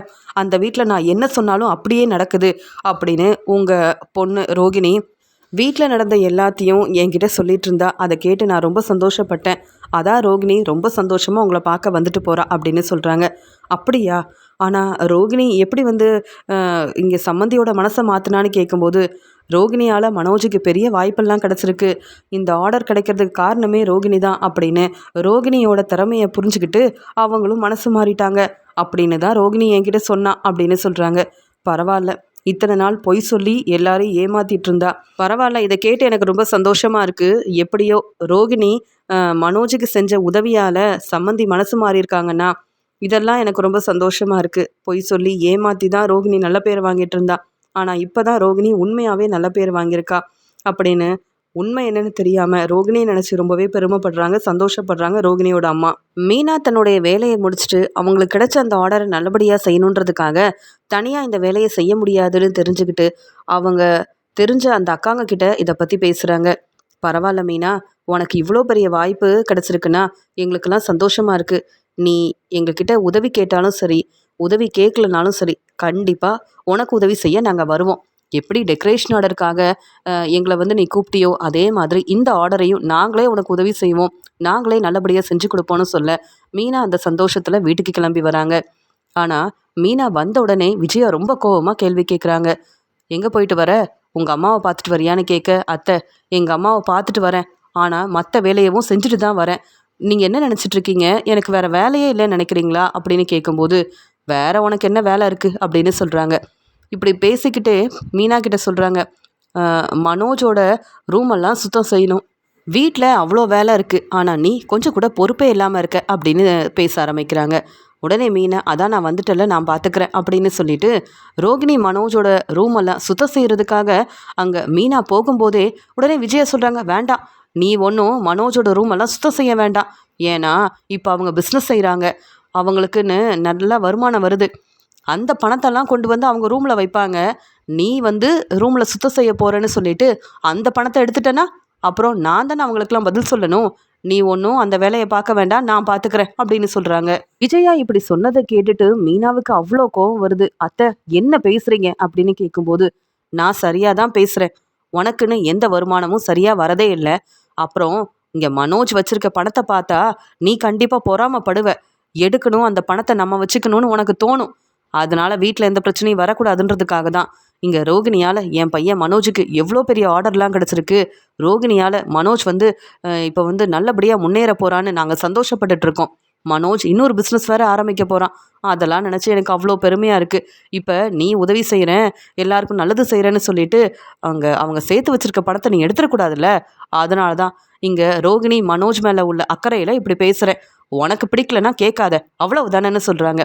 அந்த வீட்டில் நான் என்ன சொன்னாலும் அப்படியே நடக்குது அப்படின்னு உங்கள் பொண்ணு ரோகிணி வீட்டில் நடந்த எல்லாத்தையும் என்கிட்ட சொல்லிட்டு இருந்தா. அதை கேட்டு நான் ரொம்ப சந்தோஷப்பட்டேன். அதான் ரோகிணி ரொம்ப சந்தோஷமாக உங்களை பார்க்க வந்துட்டு போகிறா அப்படின்னு சொல்கிறாங்க. அப்படியா? ஆனால் ரோகிணி எப்படி வந்து இங்கே சம்மந்தியோட மனசை மாற்றினான்னு கேட்கும்போது, ரோகிணியால் மனோஜுக்கு பெரிய வாய்ப்பெல்லாம் கிடச்சிருக்கு. இந்த ஆர்டர் கிடைக்கிறதுக்கு காரணமே ரோகிணி தான் அப்படின்னு ரோகிணியோட திறமையை புரிஞ்சுக்கிட்டு அவங்களும் மனசு மாறிட்டாங்க அப்படின்னு தான் ரோகிணி என்கிட்ட சொன்னா அப்படின்னு சொல்கிறாங்க. பரவாயில்ல, இத்தனை நாள் பொய் சொல்லி எல்லாரையும் ஏமாத்திட்டு இருந்தா. பரவாயில்ல, இதை கேட்டு எனக்கு ரொம்ப சந்தோஷமா இருக்கு. எப்படியோ ரோகிணி மனோஜுக்கு செஞ்ச உதவியால் சம்மந்தி மனசு மாறியிருக்காங்கன்னா இதெல்லாம் எனக்கு ரொம்ப சந்தோஷமா இருக்கு. பொய் சொல்லி ஏமாத்தி தான் ரோகிணி நல்ல பேர் வாங்கிட்டு இருந்தா. ஆனால் இப்போ தான் ரோகிணி உண்மையாகவே நல்ல பேர் வாங்கியிருக்கா அப்படின்னு உண்மை என்னன்னு தெரியாமல் ரோகிணியை நினச்சி ரொம்பவே பெருமைப்படுறாங்க, சந்தோஷப்படுறாங்க ரோகிணியோட அம்மா. மீனா தன்னுடைய வேலையை முடிச்சுட்டு அவங்களுக்கு கிடைச்ச அந்த ஆர்டரை நல்லபடியாக செய்யணுன்றதுக்காக தனியாக இந்த வேலையை செய்ய முடியாதுன்னு தெரிஞ்சுக்கிட்டு அவங்க தெரிஞ்ச அந்த அக்காங்க கிட்ட இதை பற்றி பேசுகிறாங்க. பரவாயில்ல மீனா, உனக்கு இவ்வளோ பெரிய வாய்ப்பு கிடச்சிருக்குன்னா எங்களுக்கெல்லாம் சந்தோஷமாக இருக்குது. நீ எங்ககிட்ட உதவி கேட்டாலும் சரி, உதவி கேட்கலனாலும் சரி, கண்டிப்பாக உனக்கு உதவி செய்ய நாங்கள் வருவோம். எப்படி டெக்கரேஷன் ஆர்டருக்காக எங்களை வந்து நீ கூப்பிட்டியோ அதே மாதிரி இந்த ஆர்டரையும் நாங்களே உனக்கு உதவி செய்வோம், நாங்களே நல்லபடியாக செஞ்சு கொடுப்போன்னு சொல்ல மீனா அந்த சந்தோஷத்தில் வீட்டுக்கு கிளம்பி வராங்க. ஆனால் மீனா வந்த உடனே விஜயா ரொம்ப கோவமாக கேள்வி கேட்குறாங்க. எங்கே போயிட்டு வர? உங்கள் அம்மாவை பார்த்துட்டு வரியான்னு கேட்க, அத்தை எங்கள் அம்மாவை பார்த்துட்டு வரேன், ஆனால் மற்ற வேலையவும் செஞ்சுட்டு தான் வரேன். நீங்கள் என்ன நினச்சிட்ருக்கீங்க, எனக்கு வேறு வேலையே இல்லைன்னு நினைக்கிறீங்களா அப்படின்னு கேட்கும்போது, வேறு உனக்கு என்ன வேலை இருக்குது அப்படின்னு சொல்கிறாங்க. இப்படி பேசிக்கிட்டே மீனா கிட்ட சொல்கிறாங்க, மனோஜோட ரூமெல்லாம் சுத்தம் செய்யணும், வீட்டில் அவ்வளோ வேலை இருக்குது, ஆனால் நீ கொஞ்சம் கூட பொறுப்பே இல்லாமல் இருக்க அப்படின்னு பேச ஆரம்பிக்கிறாங்க. உடனே மீனா, அதான் நான் வந்துட்டல, நான் பார்த்துக்கிறேன் அப்படின்னு சொல்லிட்டு ரோகிணி மனோஜோட ரூமெல்லாம் சுத்தம் செய்கிறதுக்காக அங்கே மீனா போகும்போதே உடனே விஜயா சொல்கிறாங்க, வேண்டாம், நீ ஒன்றும் மனோஜோட ரூமெல்லாம் சுத்தம் செய்ய வேண்டாம். ஏன்னா இப்போ அவங்க பிஸ்னஸ் செய்கிறாங்க, அவங்களுக்குன்னு நல்ல வருமானம் வருது, அந்த பணத்தெல்லாம் கொண்டு வந்து அவங்க ரூமில் வைப்பாங்க. நீ வந்து ரூமில் சுத்தம் செய்ய போகிறேன்னு சொல்லிட்டு அந்த பணத்தை எடுத்துட்டேன்னா அப்புறம் நான் தானே அவங்களுக்கெல்லாம் பதில் சொல்லணும். நீ ஒன்றும் அந்த வேலையை பார்க்க வேண்டாம், நான் பார்த்துக்கிறேன் அப்படின்னு சொல்கிறாங்க. விஜயா இப்படி சொன்னதை கேட்டுட்டு மீனாவுக்கு அவ்வளோ கோவம் வருது. அத்தை என்ன பேசுகிறீங்க அப்படின்னு கேட்கும்போது, நான் சரியாக தான் பேசுகிறேன், உனக்குன்னு எந்த வருமானமும் சரியாக வரதே இல்லை. அப்புறம் இங்கே மனோஜ் வச்சிருக்க பணத்தை பார்த்தா நீ கண்டிப்பாக பொறாமப்படுவ, எடுக்கணும் அந்த பணத்தை நம்ம வச்சுக்கணும்னு உனக்கு தோணும். அதனால வீட்டில் எந்த பிரச்சனையும் வரக்கூடாதுன்றதுக்காக தான் இங்கே ரோகிணியால் என் பையன் மனோஜுக்கு எவ்வளோ பெரிய ஆர்டர்லாம் கிடச்சிருக்கு. ரோகிணியால் மனோஜ் வந்து இப்போ வந்து நல்லபடியாக முன்னேற போகிறான்னு நாங்கள் சந்தோஷப்பட்டுட்டு இருக்கோம். மனோஜ் இன்னொரு பிஸ்னஸ் வேறு ஆரம்பிக்க போகிறான். அதெல்லாம் நினச்சி எனக்கு அவ்வளோ பெருமையாக இருக்குது. இப்போ நீ உதவி செய்கிறேன், எல்லாருக்கும் நல்லது செய்கிறேன்னு சொல்லிட்டு அவங்க சேர்த்து வச்சுருக்க பணத்தை நீ எடுத்துடக்கூடாதுல்ல. அதனால தான் இங்கே ரோகிணி மனோஜ் மேலே உள்ள அக்கறையில் இப்படி பேசுகிறேன். உனக்கு பிடிக்கலன்னா கேட்காத, அவ்வளவு தானேன்னு சொல்கிறாங்க.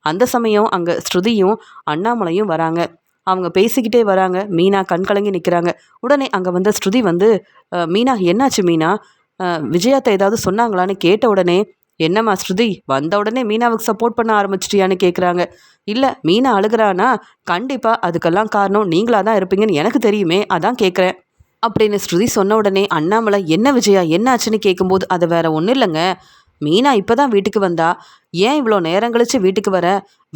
அந்த சமயம் அங்கே ஸ்ருதியும் அண்ணாமலையும் வராங்க. அவங்க பேசிக்கிட்டே வராங்க. மீனா கண் கலங்கி நிற்கிறாங்க. உடனே அங்கே வந்த ஸ்ருதி வந்து, மீனா என்னாச்சு மீனா, விஜயாத்தை ஏதாவது சொன்னாங்களான்னு கேட்ட உடனே, என்னம்மா ஸ்ருதி வந்த உடனே மீனாவுக்கு சப்போர்ட் பண்ண ஆரம்பிச்சிட்டியான்னு கேட்குறாங்க. இல்லை, மீனா அழுகிறானா கண்டிப்பாக அதுக்கெல்லாம் காரணம் நீங்களாக தான் இருப்பீங்கன்னு எனக்கு தெரியுமே, அதான் கேட்குறேன். அப்படின்னு ஸ்ருதி சொன்ன உடனே அண்ணாமலை என்ன விஜயா என்ன ஆச்சுன்னு கேட்கும்போது அது வேற ஒன்றும் இல்லைங்க. மீனா இப்போ தான் வீட்டுக்கு வந்தா. ஏன் இவ்வளோ நேரம் கழிச்சு வீட்டுக்கு வர?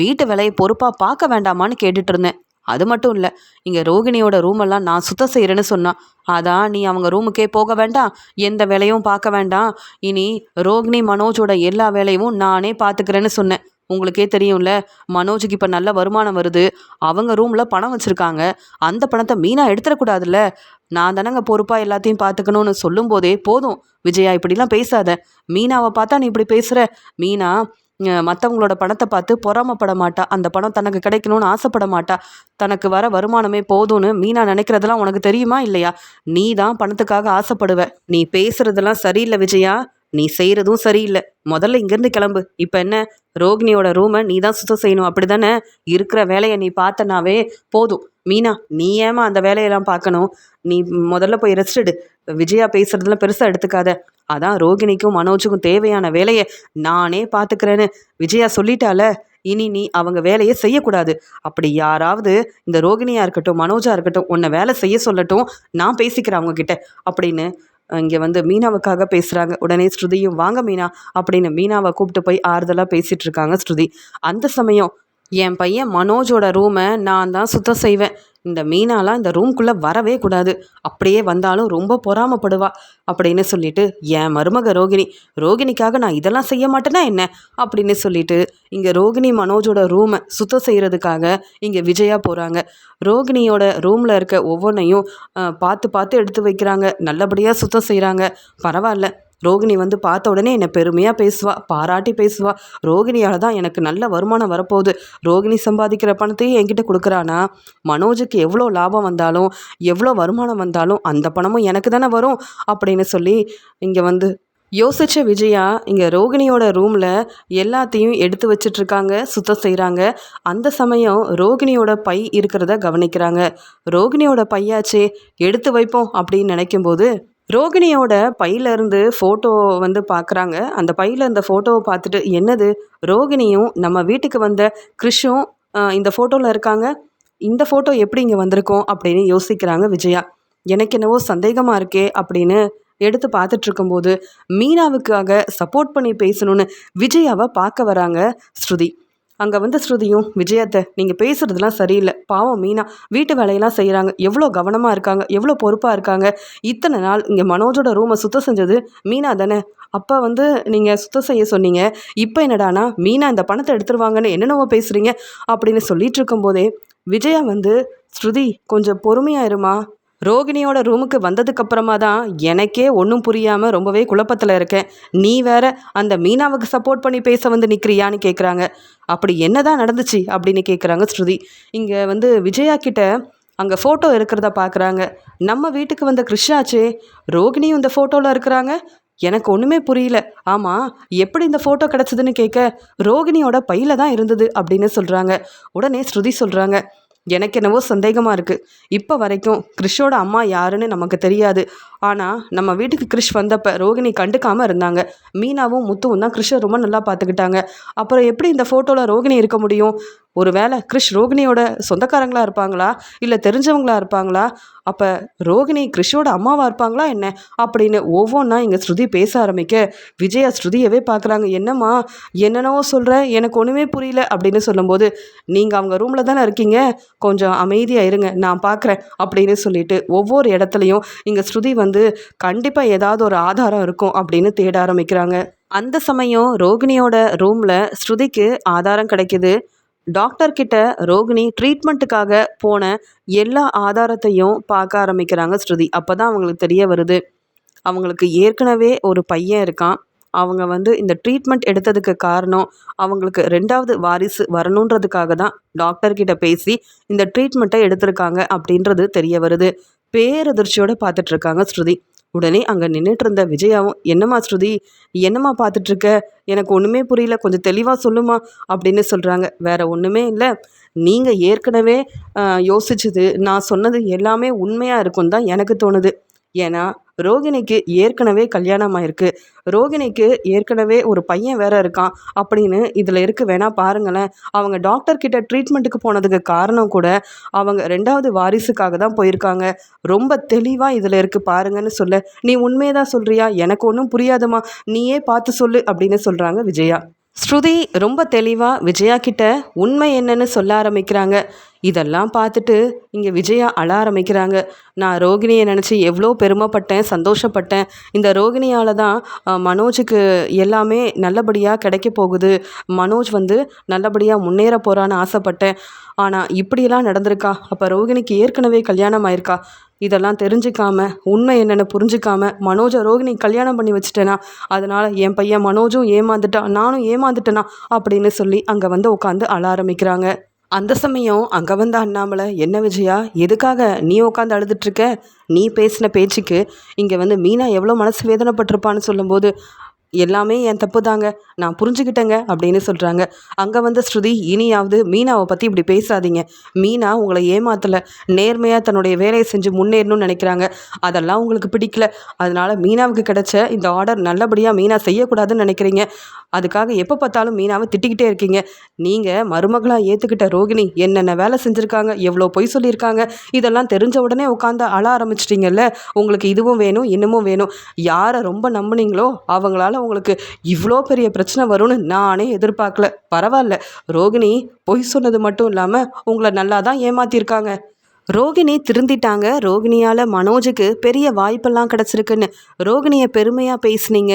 வீட்டு வேலையை பொறுப்பாக பார்க்க வேண்டாமான்னு கேட்டுட்டு இருந்தேன். அது மட்டும் இல்லை, இங்கே ரோகிணியோட ரூமெல்லாம் நான் சுத்தம் செய்கிறேன்னு சொன்னான். அதான் நீ அவங்க ரூமுக்கே போக வேண்டாம், எந்த வேலையும் பார்க்க வேண்டாம், இனி ரோகிணி மனோஜோட எல்லா வேலையும் நானே பார்த்துக்கிறேன்னு சொன்னேன். உங்களுக்கே தெரியும்ல, மனோஜுக்கு இப்போ நல்ல வருமானம் வருது, அவங்க ரூமில் பணம் வச்சுருக்காங்க, அந்த பணத்தை மீனா எடுத்துடக்கூடாதுல்ல, நான் தானங்க பொறுப்பாக எல்லாத்தையும் பார்த்துக்கணும்னு சொல்லும்போதே போதும் விஜயா இப்படிலாம் பேசாத. மீனாவை பார்த்தா நீ இப்படி பேசுகிற. மீனா மற்றவங்களோட பணத்தை பார்த்து பொறாமப்பட மாட்டா, அந்த பணம் தனக்கு கிடைக்கணும்னு ஆசைப்பட மாட்டா, தனக்கு வர வருமானமே போதும்னு மீனா நினைக்கிறதெல்லாம் உனக்கு தெரியுமா இல்லையா? நீ தான் பணத்துக்காக ஆசைப்படுவ. நீ பேசுறதெல்லாம் சரியில்லை விஜயா, நீ செய்கிறதும் சரியில்லை. முதல்ல இங்கேருந்து கிளம்பு. இப்போ என்ன, ரோகிணியோட ரூமை நீ தான் சுத்தம் செய்யணும் அப்படி தானே? இருக்கிற வேலையை நீ பார்த்தனாவே போதும். மீனா நீ ஏமா அந்த வேலையெல்லாம் பார்க்கணும்? நீ முதல்ல போய் ரெஸ்ட் எடு. விஜயா பேசுறதுலாம் பெருசாக எடுத்துக்காத. அதான் ரோகிணிக்கும் மனோஜுக்கும் தேவையான வேலையை நானே பார்த்துக்கிறேன்னு விஜயா சொல்லிட்டால. இனி நீ அவங்க வேலையை செய்யக்கூடாது. அப்படி யாராவது இந்த ரோகிணியா இருக்கட்டும் மனோஜா இருக்கட்டும் உன்னை வேலை செய்ய சொல்லட்டும், நான் பேசிக்கிறேன் அவங்க கிட்ட அப்படின்னு இங்கே வந்து மீனாவுக்காக பேசுகிறாங்க. உடனே ஸ்ருதியும் வாங்க மீனா அப்படின்னு மீனாவை கூப்பிட்டு போய் ஆறுதலாக பேசிகிட்டு இருக்காங்க ஸ்ருதி. அந்த சமயம் என் பையன் மனோஜோட ரூமை நான் தான் சுத்தம் செய்வேன். இந்த மீனாலாம் இந்த ரூம்குள்ளே வரவே கூடாது. அப்படியே வந்தாலும் ரொம்ப பொறாமப்படுவா அப்படின்னு சொல்லிட்டு என் மருமக ரோகிணிக்காக நான் இதெல்லாம் செய்ய மாட்டேன்னா என்ன அப்படின்னு சொல்லிட்டு இங்கே ரோகிணி மனோஜோட ரூமை சுத்தம் செய்கிறதுக்காக இங்கே விஜயா போகிறாங்க. ரோகிணியோட ரூமில் இருக்க ஒவ்வொன்றையும் பார்த்து பார்த்து எடுத்து வைக்கிறாங்க. நல்லபடியாக சுத்தம் செய்கிறாங்க. பரவாயில்ல, ரோகிணி வந்து பார்த்த உடனே என்னை பெருமையாக பேசுவா, பாராட்டி பேசுவா. ரோகிணியால் தான் எனக்கு நல்ல வருமானம் வரப்போகுது. ரோகிணி சம்பாதிக்கிற பணத்தையும் என்கிட்ட கொடுக்குறானா, மனோஜுக்கு எவ்வளோ லாபம் வந்தாலும் எவ்வளோ வருமானம் வந்தாலும் அந்த பணமும் எனக்கு தானே வரும் அப்படின்னு சொல்லி இங்கே வந்து யோசித்த விஜயா இங்கே ரோகிணியோட ரூமில் எல்லாத்தையும் எடுத்து வச்சிட்ருக்காங்க, சுத்தம் செய்கிறாங்க. அந்த சமயம் ரோகிணியோட பை இருக்கிறத கவனிக்கிறாங்க. ரோகிணியோட பையாச்சே, எடுத்து வைப்போம் அப்படின்னு நினைக்கும்போது ரோகிணியோட பையிலேருந்து ஃபோட்டோ வந்து பார்க்குறாங்க. அந்த பையில் இந்த ஃபோட்டோவை பார்த்துட்டு என்னது, ரோகிணியும் நம்ம வீட்டுக்கு வந்த கிறிஷும் இந்த ஃபோட்டோவில் இருக்காங்க, இந்த ஃபோட்டோ எப்படி இங்கே வந்திருக்கோம் அப்படின்னு யோசிக்கிறாங்க விஜயா. எனக்கு என்னவோ சந்தேகமாக இருக்கே அப்படின்னு எடுத்து பார்த்துட்ருக்கும்போது மீனாவுக்காக சப்போர்ட் பண்ணி பேசணும்னு விஜயாவை பார்க்க வராங்க ஸ்ருதி. அங்கே வந்து ஸ்ருதியும் விஜயத்தை நீங்கள் பேசுகிறதுலாம் சரியில்லை, பாவம் மீனா வீட்டு வேலையெல்லாம் செய்கிறாங்க, எவ்வளோ கவனமாக இருக்காங்க, எவ்வளோ பொறுப்பாக இருக்காங்க, இத்தனை நாள் இங்கே மனோஜோட ரூமை சுத்தம் செஞ்சது மீனா தானே, அப்போ வந்து நீங்கள் சுத்தம் செய்ய சொன்னீங்க, இப்போ என்னடானா மீனா இந்த பணத்தை எடுத்துருவாங்கன்னு என்னென்னவோ பேசுகிறீங்க அப்படின்னு சொல்லிட்டு இருக்கும்போதே விஜயா வந்து ஸ்ருதி கொஞ்சம் பொறுமையாக இருமா, ரோகிணியோட ரூமுக்கு வந்ததுக்கப்புறமா தான் எனக்கே ஒன்றும் புரியாமல் ரொம்பவே குழப்பத்தில் இருக்கேன், நீ வேற அந்த மீனாவுக்கு சப்போர்ட் பண்ணி பேச வந்து நிற்கிறியான்னு கேட்குறாங்க. அப்படி என்னதான் நடந்துச்சு அப்படின்னு கேட்குறாங்க ஸ்ருதி. இங்கே வந்து விஜயா கிட்ட அங்கே ஃபோட்டோ இருக்கிறத பார்க்குறாங்க. நம்ம வீட்டுக்கு வந்த கிருஷ்ணாச்சே, ரோகிணியும் இந்த ஃபோட்டோவில் இருக்கிறாங்க, எனக்கு ஒன்றுமே புரியல. ஆமாம், எப்படி இந்த ஃபோட்டோ கிடச்சிதுன்னு கேட்க ரோகிணியோட பையில் தான் இருந்தது அப்படின்னு சொல்கிறாங்க. உடனே ஸ்ருதி சொல்கிறாங்க, எனக்கு என்னவோ சந்தேகமாக இருக்குது, இப்போ வரைக்கும் கிறிஷோட அம்மா யாருன்னு நமக்கு தெரியாது, ஆனால் நம்ம வீட்டுக்கு கிறிஷ் வந்தப்போ ரோகிணி கண்டுக்காமல் இருந்தாங்க, மீனாவும் முத்துவும் தான் கிறிஷை ரொம்ப நல்லா பார்த்துக்கிட்டாங்க, அப்புறம் எப்படி இந்த ஃபோட்டோவில் ரோகிணி இருக்க முடியும்? ஒருவேளை கிறிஷ் ரோகிணியோட சொந்தக்காரங்களாக இருப்பாங்களா, இல்லை தெரிஞ்சவங்களா இருப்பாங்களா, அப்போ ரோகிணி கிறிஷோட அம்மாவாக இருப்பாங்களா என்ன அப்படின்னு ஒவ்வொன்றா இங்கே ஸ்ருதி பேச ஆரம்பிக்க விஜயா ஸ்ருதியவே பார்க்குறாங்க. என்னம்மா என்னென்னவோ சொல்கிற, எனக்கு ஒன்றுமே புரியல அப்படின்னு சொல்லும்போது நீங்கள் அவங்க ரூமில் தானே இருக்கீங்க, கொஞ்சம் அமைதியாக இருங்க, நான் பார்க்குறேன் அப்படின்னு சொல்லிட்டு ஒவ்வொரு இடத்துலையும் இங்கே ஸ்ருதி வந்து கண்டிப்பாக ஏதாவது ஒரு ஆதாரம் இருக்கும் அப்படின்னு தேட ஆரம்பிக்கிறாங்க. அந்த சமயம் ரோகிணியோட ரூமில் ஸ்ருதிக்கு ஆதாரம் கிடைக்கிது. டாக்டர் கிட்ட ரோகிணி ட்ரீட்மெண்ட்டுக்காக போன எல்லா ஆதாரத்தையும் பார்க்க ஆரம்பிக்கிறாங்க ஸ்ருதி. அப்போ தான் அவங்களுக்கு தெரிய வருது, அவங்களுக்கு ஏற்கனவே ஒரு பையன் இருக்கான், அவங்க வந்து இந்த ட்ரீட்மெண்ட் எடுத்ததுக்கு காரணம் அவங்களுக்கு 2வது வாரிசு வரணுன்றதுக்காக தான் டாக்டர்கிட்ட பேசி இந்த ட்ரீட்மெண்ட்டை எடுத்திருக்காங்க அப்படின்றது தெரிய வருது. பேரதிர்ச்சியோடு பார்த்துட்ருக்காங்க ஸ்ருதி. உடனே அங்கே நின்றுட்டு இருந்த விஜயாவும் என்னம்மா ஸ்ருதி, என்னம்மா பார்த்துட்ருக்க, எனக்கு ஒன்றுமே புரியல, கொஞ்சம் தெளிவாக சொல்லுமா அப்படின்னு சொல்கிறாங்க. வேறு ஒன்றுமே இல்லை, நீங்கள் ஏற்கனவே யோசிச்சது நான் சொன்னது எல்லாமே உண்மையாக இருக்குன்னு தான் எனக்கு தோணுது. ஏன்னா ரோகிணிக்கு ஏற்கனவே கல்யாணம் ஆயிருக்கு, ரோகிணிக்கு ஏற்கனவே ஒரு பையன் வேற இருக்கான் அப்படின்னு இதில் இருக்கு. வேணா பாருங்களேன், அவங்க டாக்டர் கிட்ட ட்ரீட்மெண்ட்டுக்கு போனதுக்கு காரணம் கூட அவங்க 2வது வாரிசுக்காக தான் போயிருக்காங்க. ரொம்ப தெளிவாக இதில் இருக்கு பாருங்கன்னு சொல்ல, நீ உண்மையை தான் சொல்றியா, எனக்கு ஒன்றும் புரியாதம்மா, நீயே பார்த்து சொல்லு அப்படின்னு சொல்கிறாங்க விஜயா. ஸ்ருதி ரொம்ப தெளிவாக விஜயா கிட்ட உண்மை என்னன்னு சொல்ல ஆரம்பிக்கிறாங்க. இதெல்லாம் பார்த்துட்டு இங்கே விஜயா அழ ஆரம்பிக்கிறாங்க. நான் ரோகிணியை நினச்சி எவ்வளோ பெருமைப்பட்டேன், சந்தோஷப்பட்டேன். இந்த ரோகிணியால் தான் மனோஜுக்கு எல்லாமே நல்லபடியாக கிடைக்க போகுது, மனோஜ் வந்து நல்லபடியாக முன்னேற போகிறான்னு ஆசைப்பட்டேன். ஆனால் இப்படியெல்லாம் நடந்திருக்கா? அப்போ ரோகிணிக்கு ஏற்கனவே கல்யாணம் ஆயிருக்கா? இதெல்லாம் தெரிஞ்சுக்காம, உண்மை என்னென்னு புரிஞ்சுக்காம மனோஜை ரோகிணி கல்யாணம் பண்ணி வச்சுட்டேனா, அதனால் என் பையன் மனோஜும் ஏமாந்துட்டான், நானும் ஏமாந்துட்டேனா அப்படின்னு சொல்லி அங்கே வந்து உட்காந்து அழ ஆரம்பிக்கிறாங்க. அந்த சமயம் அங்கே வந்த அண்ணாமலை, என்ன விஜயா, எதுக்காக நீ உட்காந்து அழுதுட்ருக்க? நீ பேசின பேச்சுக்கு இங்கே வந்து மீனா எவ்வளோ மனசு வேதனைப்பட்டிருப்பான்னு சொல்லும்போது, எல்லாமே என் தப்பு தாங்க, நான் புரிஞ்சுக்கிட்டேங்க அப்படின்னு சொல்கிறாங்க. அங்கே வந்து ஸ்ருதி, இனியாவது மீனாவை பற்றி இப்படி பேசாதீங்க. மீனா உங்களை ஏமாத்தலை, நேர்மையாக தன்னுடைய வேலையை செஞ்சு முன்னேறணும்னு நினைக்கிறாங்க. அதெல்லாம் உங்களுக்கு பிடிக்கல, அதனால் மீனாவுக்கு கிடைச்ச இந்த ஆர்டர் நல்லபடியாக மீனா செய்யக்கூடாதுன்னு நினைக்கிறீங்க. அதுக்காக எப்போ பார்த்தாலும் மீனாவை திட்டிக்கிட்டே இருக்கீங்க. நீங்கள் மருமகளாக ஏற்றுக்கிட்ட ரோகிணி என்னென்ன வேலை செஞ்சுருக்காங்க, எவ்வளோ பொய் சொல்லியிருக்காங்க, இதெல்லாம் தெரிஞ்ச உடனே உட்காந்து அழ ஆரம்பிச்சிட்டிங்கல்ல. உங்களுக்கு இதுவும் வேணும், இன்னமும் வேணும். யாரை ரொம்ப நம்புனீங்களோ அவங்களால உங்களுக்கு இவ்வளோ பெரிய பிரச்சனை வரும்னு நானே எதிர்பார்க்கல. பரவாயில்ல, ரோகிணி பொய் சொன்னது மட்டும் இல்லாமல் உங்களை நல்லா தான் ஏமாத்திருக்காங்க. ரோகிணி திருந்திட்டாங்க, ரோகிணியால் மனோஜுக்கு பெரிய வாய்ப்பெல்லாம் கிடச்சிருக்குன்னு ரோகிணியை பெருமையாக பேசுனீங்க.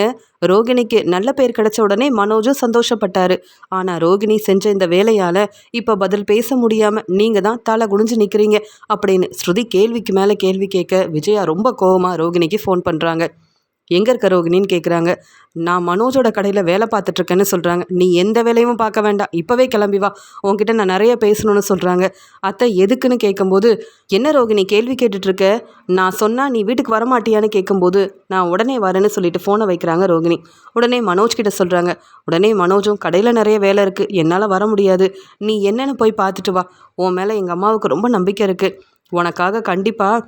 ரோகிணிக்கு நல்ல பேர் கிடைச்ச உடனே மனோஜும் சந்தோஷப்பட்டாரு. ஆனால் ரோகிணி செஞ்ச இந்த வேலையால் இப்போ பதில் பேச முடியாமல் நீங்கள் தான் தலை குனிஞ்சு நிற்கிறீங்க அப்படின்னு ஸ்ருதி கேள்விக்கு மேலே கேள்வி கேட்க விஜயா ரொம்ப கோவமாக ரோகிணிக்கு ஃபோன் பண்ணுறாங்க. எங்கே இருக்க ரோகிணின்னு கேட்குறாங்க. நான் மனோஜோட கடையில் வேலை பார்த்துட்ருக்கேன்னு சொல்கிறாங்க. நீ எந்த வேலையும் பார்க்க வேண்டாம், இப்போவே கிளம்பி வா, உன்கிட்ட நான் நிறைய பேசணும்னு சொல்கிறாங்க. அத்தை எதுக்குன்னு கேட்கும்போது, என்ன ரோகிணி கேள்வி கேட்டுட்ருக்க, நான் சொன்னால் நீ வீட்டுக்கு வரமாட்டியான்னு கேட்கும்போது, நான் உடனே வரேன்னு சொல்லிட்டு ஃபோனை வைக்கிறாங்க ரோகிணி. உடனே மனோஜ் கிட்ட சொல்கிறாங்க. உடனே மனோஜும், கடையில் நிறைய வேலை இருக்குது, என்னால் வர முடியாது, நீ என்னென்னு போய் பார்த்துட்டு வா, உன் மேலே எங்கள் அம்மாவுக்கு ரொம்ப நம்பிக்கை இருக்குது, உனக்காக கண்டிப்பாக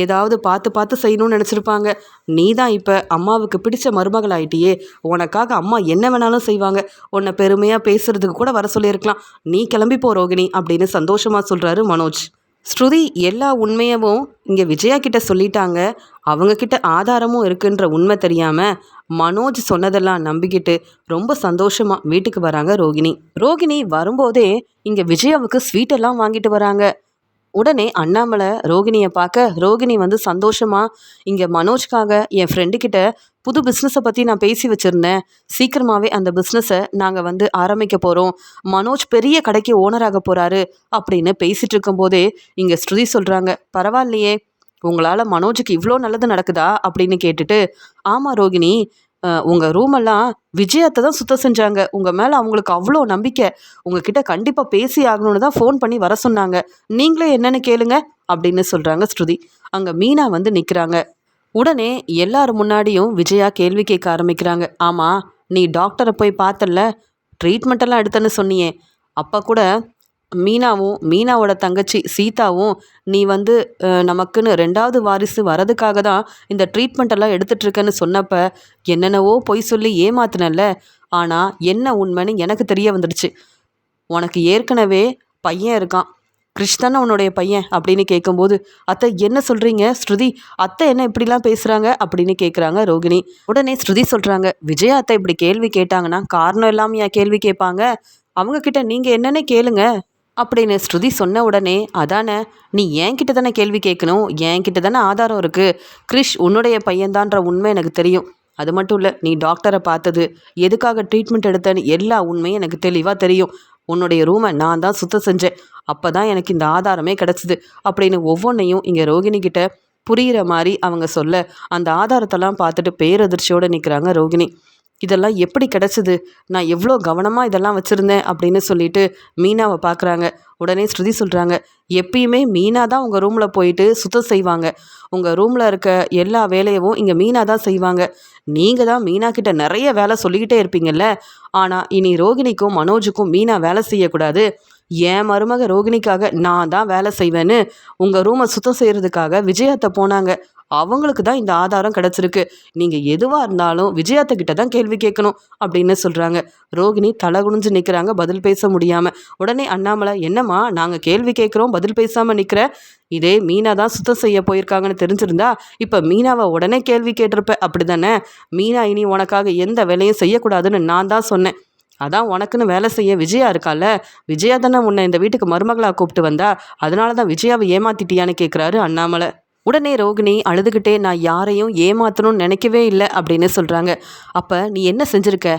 ஏதாவது பார்த்து பார்த்து செய்யணும்னு நினச்சிருப்பாங்க. நீ தான் இப்போ அம்மாவுக்கு பிடிச்ச மருமகள் ஆயிட்டியே, உனக்காக அம்மா என்ன வேணாலும் செய்வாங்க, உன்னை பெருமையாக பேசுகிறதுக்கு கூட வர சொல்லியிருக்கலாம், நீ கிளம்பி போ ரோகிணி அப்படின்னு சந்தோஷமாக சொல்கிறாரு மனோஜ். ஸ்ருதி எல்லா உண்மையவும் இங்கே விஜயா கிட்ட சொல்லிட்டாங்க. அவங்கக்கிட்ட ஆதாரமும் இருக்குன்ற உண்மை தெரியாமல் மனோஜ் சொன்னதெல்லாம் நம்பிக்கிட்டு ரொம்ப சந்தோஷமாக வீட்டுக்கு வராங்க ரோகிணி. ரோகிணி வரும்போதே இங்கே விஜயாவுக்கு ஸ்வீட்டெல்லாம் வாங்கிட்டு வராங்க. உடனே அண்ணாமலை ரோகிணியை பார்க்க, ரோகிணி வந்து சந்தோஷமாக, இங்கே மனோஜ்காக என் ஃப்ரெண்டுக்கிட்ட புது பிஸ்னஸை பற்றி நான் பேசி வச்சுருந்தேன், சீக்கிரமாகவே அந்த பிஸ்னஸை நாங்கள் வந்து ஆரம்பிக்க போகிறோம், மனோஜ் பெரிய கடைக்கு ஓனராக போகிறாரு அப்படின்னு பேசிகிட்டு இருக்கும்போதே இங்கே ஸ்ருதி சொல்கிறாங்க. பரவாயில்லையே, உங்களால் மனோஜுக்கு இவ்வளோ நல்லது நடக்குதா அப்படின்னு கேட்டுட்டு, ஆமாம் ரோகிணி, உங்கள் ரூமெல்லாம் விஜயத்தை தான் சுத்தம் செஞ்சாங்க, உங்கள் மேலே அவங்களுக்கு அவ்வளோ நம்பிக்கை, உங்ககிட்ட கண்டிப்பாக பேசி ஆகணும்னு தான் ஃபோன் பண்ணி வர சொன்னாங்க, நீங்களே என்னென்னு கேளுங்க அப்படின்னு சொல்கிறாங்க ஸ்ருதி. அங்கே மீனா வந்து நிற்கிறாங்க. உடனே எல்லார் முன்னாடியும் விஜயா கேள்வி கேட்க ஆரம்பிக்கிறாங்க. ஆமாம், நீ டாக்டரை போய் பார்த்தல, ட்ரீட்மெண்ட்டெல்லாம் எடுத்தேன்னு சொன்னியே, அப்போ கூட மீனாவும் மீனாவோட தங்கச்சி சீதாவும் நீ வந்து நமக்குன்னு 2வது வாரிசு வரதுக்காக தான் இந்த ட்ரீட்மெண்ட்டெல்லாம் எடுத்துகிட்ருக்கேன்னு சொன்னப்போ என்னென்னவோ பொய் சொல்லி ஏமாத்தினல்ல, ஆனால் என்ன உண்மைன்னு எனக்கு தெரிய வந்துடுச்சு. உனக்கு ஏற்கனவே பையன் இருக்கான், கிருஷ் தானே உன்னுடைய பையன் அப்படின்னு கேட்கும்போது, அத்தை என்ன சொல்கிறீங்க ஸ்ருதி, அத்தை என்ன இப்படிலாம் பேசுகிறாங்க அப்படின்னு கேட்குறாங்க ரோகிணி. உடனே ஸ்ருதி சொல்கிறாங்க, விஜயா அத்தை இப்படி கேள்வி கேட்டாங்கன்னா காரணம் இல்லாமல் ஏன் கேள்வி கேட்பாங்க, அவங்கக்கிட்ட நீங்கள் என்னென்ன கேளுங்க அப்படின்னு ஸ்ருதி சொன்ன உடனே, அதானே நீ என்கிட்ட தானே கேள்வி கேட்கணும், என்கிட்ட தானே ஆதாரம் இருக்குது, கிருஷ் உன்னுடைய பையன்தான்ற உண்மை எனக்கு தெரியும், அது மட்டும் இல்லை நீ டாக்டரை பார்த்தது, எதுக்காக ட்ரீட்மெண்ட் எடுத்தேன்னு எல்லா உண்மையும் எனக்கு தெளிவாக தெரியும், உன்னுடைய ரூமை நான் தான் சுத்தம் செஞ்சேன், அப்போ தான் எனக்கு இந்த ஆதாரமே கிடச்சிது அப்படின்னு ஒவ்வொன்றையும் இங்கே ரோகிணி கிட்ட புரிகிற மாதிரி அவங்க சொல்ல, அந்த ஆதாரத்தெல்லாம் பார்த்துட்டு பேரதிர்ச்சியோடு நிற்கிறாங்க ரோகிணி. இதெல்லாம் எப்படி கிடச்சிது, நான் எவ்வளோ கவனமாக இதெல்லாம் வச்சுருந்தேன் அப்படின்னு சொல்லிட்டு மீனாவை பார்க்குறாங்க. உடனே ஸ்ருதி சொல்கிறாங்க, எப்பயுமே மீனா தான் உங்கள் ரூமில் போயிட்டு சுத்தம் செய்வாங்க, உங்கள் ரூமில் இருக்க எல்லா வேலையவும் இங்கே மீனா தான் செய்வாங்க, நீங்கள் தான் மீனா கிட்ட நிறைய வேலை சொல்லிக்கிட்டே இருப்பீங்கல்ல, ஆனால் இனி ரோகிணிக்கும் மனோஜுக்கும் மீனா வேலை செய்யக்கூடாது, என் மருமக ரோகிணிக்காக நான் தான் வேலை செய்வேன்னு உங்கள் ரூமை சுத்தம் செய்கிறதுக்காக விஜயத்தை போனாங்க, அவங்களுக்கு தான் இந்த ஆதாரம் கிடச்சிருக்கு. நீங்கள் எதுவாக இருந்தாலும் விஜயாத்த கிட்ட தான் கேள்வி கேட்கணும் அப்படின்னு சொல்கிறாங்க. ரோகிணி தலை குனிஞ்சு நிற்கிறாங்க பதில் பேச முடியாமல். உடனே அண்ணாமலை, என்னம்மா நாங்கள் கேள்வி கேட்குறோம் பதில் பேசாமல் நிற்கிற? இதே மீனா தான் சுத்தம் செய்ய போயிருக்காங்கன்னு தெரிஞ்சிருந்தா இப்போ மீனாவை உடனே கேள்வி கேட்டிருப்ப, அப்படி தானே? மீனா இனி உனக்காக எந்த வேலையும் செய்யக்கூடாதுன்னு நான் தான் சொன்னேன். அதான் உனக்குன்னு வேலை செய்ய விஜயா இருக்கால, விஜயா தானே உன்னை இந்த வீட்டுக்கு மருமகளாக கூப்பிட்டு வந்தா, அதனால தான் விஜயாவை ஏமாத்திட்டியான்னு கேட்குறாரு அண்ணாமலை. உடனே ரோகிணி அழுதுகிட்டே, நான் யாரையும் ஏமாத்தணும்னு நினைக்கவே இல்லை அப்படின்னு சொல்கிறாங்க. அப்போ நீ என்ன செஞ்சுருக்க?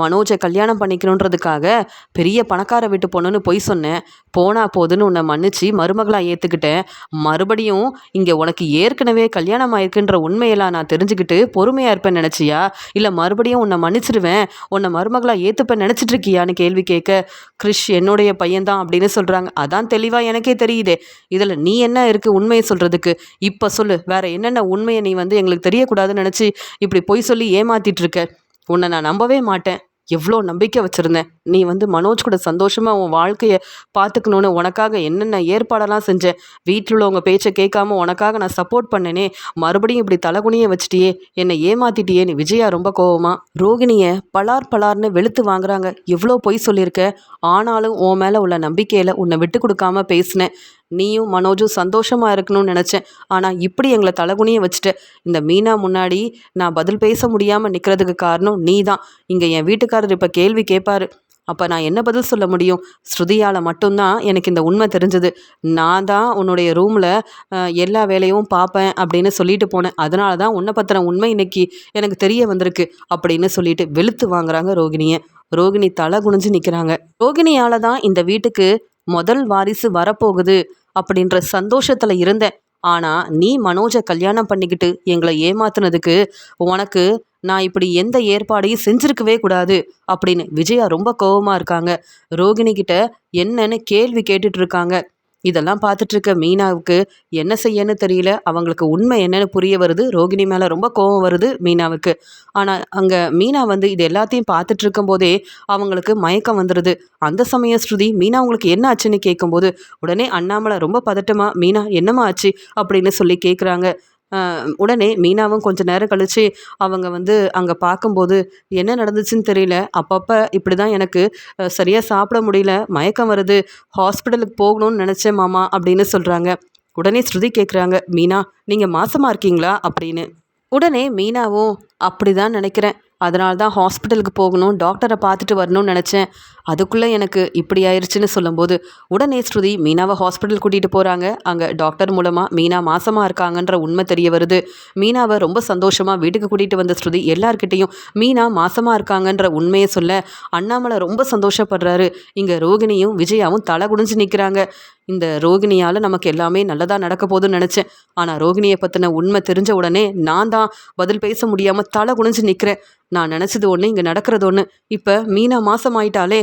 மனோஜை கல்யாணம் பண்ணிக்கணுன்றதுக்காக பெரிய பணக்கார வீட்டு பொண்ணுன்னு பொய் சொன்னேன். போனா போதுன்னு உன்னை மன்னிச்சு மருமகளாக ஏற்றுக்கிட்டேன். மறுபடியும் இங்கே உனக்கு ஏற்கனவே கல்யாணம் ஆயிருக்குன்ற உண்மையெல்லாம் நான் தெரிஞ்சுக்கிட்டு பொறுமையாக இருப்பேன்னு நினச்சியா? இல்லை மறுபடியும் உன்னை மன்னிச்சிடுவேன், உன்னை மருமகளாக ஏற்றுப்பேன் நினச்சிட்டு இருக்கியான்னு கேள்வி கேட்க, கிறிஷ் என்னுடைய பையன்தான் அப்படின்னு சொல்கிறாங்க. அதான் தெளிவாக எனக்கே தெரியுதே, இதில் நீ என்ன இருக்குது உண்மையை சொல்கிறதுக்கு? இப்போ சொல்லு, வேற என்னென்ன உண்மையை நீ எங்களுக்கு தெரியக்கூடாதுன்னு நினச்சி இப்படி பொய் சொல்லி ஏமாத்திட்டு இருக்க? உன்னை நான் நம்பவே மாட்டேன். எவ்வளோ நம்பிக்கை வச்சுருந்தேன். நீ மனோஜ் கூட சந்தோஷமாக உன் வாழ்க்கையை பார்த்துக்கணுன்னு உனக்காக என்னென்ன ஏற்பாடெல்லாம் செஞ்சேன். வீட்டில் உள்ளவங்க பேச்சை கேட்காம உனக்காக நான் சப்போர்ட் பண்ணேனே, மறுபடியும் இப்படி தலைகுனியை வச்சிட்டியே, என்னை ஏமாத்திட்டியேன்னு விஜயா ரொம்ப கோவமா ரோகிணியை பலார் பலார்னு வெளுத்து வாங்குறாங்க. எவ்வளோ பொய் சொல்லியிருக்க, ஆனாலும் உன் மேலே உள்ள நம்பிக்கையில் உன்னை விட்டு கொடுக்காம பேசினேன். நீயும் மனோஜும் சந்தோஷமாக இருக்கணும்னு நினச்சேன். ஆனால் இப்படி எங்களை தலைகுனியை வச்சுட்ட. இந்த மீனா முன்னாடி நான் பதில் பேச முடியாமல் நிற்கிறதுக்கு காரணம் நீ தான். இங்கே என் வீட்டுக்காரர் இப்போ கேள்வி கேட்பாரு. அப்போ நான் என்ன பதில் சொல்ல முடியும்? ஸ்ருதியால் மட்டும்தான் எனக்கு இந்த உண்மை தெரிஞ்சது. நான் தான் உன்னுடைய ரூமில் எல்லா வேலையும் பார்ப்பேன் அப்படின்னு சொல்லிட்டு போனேன். அதனால தான் உன்னை பற்றின உண்மை இன்னைக்கு எனக்கு தெரிய வந்திருக்கு அப்படின்னு சொல்லிட்டு வெளுத்து வாங்குறாங்க ரோகிணியை. ரோகிணி தலை குனிஞ்சு நிற்கிறாங்க. ரோகிணியால் தான் இந்த வீட்டுக்கு முதல் வாரிசு வரப்போகுது அப்படின்ற சந்தோஷத்தில் இருந்தேன். ஆனால் நீ மனோஜை கல்யாணம் பண்ணிக்கிட்டு எங்களை ஏமாத்துனதுக்கு உனக்கு நான் இப்படி எந்த ஏற்பாடையும் செஞ்சுருக்கவே கூடாது அப்படின்னு விஜயா ரொம்ப கோபமாக இருக்காங்க. ரோகிணி கிட்ட என்னன்னு கேள்வி கேட்டுட்டு இருக்காங்க. இதெல்லாம் பார்த்துட்டு இருக்க மீனாவுக்கு என்ன செய்யன்னு தெரியல. அவங்களுக்கு உண்மை என்னன்னு புரிய வருது. ரோகிணி மேலே ரொம்ப கோபம் வருது மீனாவுக்கு. ஆனால் அங்கே மீனா இது எல்லாத்தையும் பார்த்துட்டு இருக்கும்போதே அவங்களுக்கு மயக்கம் வந்துடுது. அந்த சமயம் ஸ்ருதி, மீனா உங்களுக்கு என்ன ஆச்சுன்னு கேட்கும்போது உடனே அண்ணாமலை ரொம்ப பதட்டமா, மீனா என்னம்மா ஆச்சு அப்படின்னு சொல்லி கேட்குறாங்க. உடனே மீனாவும் கொஞ்ச நேரம் கழித்து அவங்க அங்கே பார்க்கும்போது என்ன நடந்துச்சுன்னு தெரியல. அப்பப்போ இப்படி தான் எனக்கு சரியாக சாப்பிட முடியல, மயக்கம் வருது, ஹாஸ்பிட்டலுக்கு போகணும்னு நினச்சேன் மாமா அப்படின்னு சொல்கிறாங்க. உடனே ஸ்ருதி கேட்குறாங்க, மீனா நீங்கள் மாசமாக இருக்கீங்களா அப்படின்னு. உடனே மீனாவும் அப்படி தான் நினைக்கிறேன், அதனால தான் ஹாஸ்பிட்டலுக்கு போகணும், டாக்டரை பார்த்துட்டு வரணும்னு நினச்சேன், அதுக்குள்ளே எனக்கு இப்படி ஆயிடுச்சுன்னு சொல்லும்போது உடனே ஸ்ருதி மீனாவை ஹாஸ்பிட்டல் கூட்டிகிட்டு போகிறாங்க. அங்கே டாக்டர் மூலமாக மீனா மாசமாக இருக்காங்கன்ற உண்மை தெரிய வருது. மீனாவை ரொம்ப சந்தோஷமாக வீட்டுக்கு கூட்டிகிட்டு வந்த ஸ்ருதி எல்லார்கிட்டையும் மீனா மாசமாக இருக்காங்கன்ற உண்மையை சொல்ல அண்ணாமலை ரொம்ப சந்தோஷப்படுறாரு. இங்கே ரோகிணியும் விஜயாவும் தலை குனிஞ்சு நிற்கிறாங்க. இந்த ரோகிணியால் நமக்கு எல்லாமே நல்லதாக நடக்க போகுதுன்னு நினச்சேன். ஆனால் ரோகிணியை பற்றின உண்மை தெரிஞ்ச உடனே நான் தான் பதில் பேச முடியாமல் தலை குனிஞ்சு நிற்கிறேன். நான் நினச்சது ஒன்று, இங்கே நடக்கிறது ஒன்று. இப்போ மீனா மாசமாயிட்டாலே,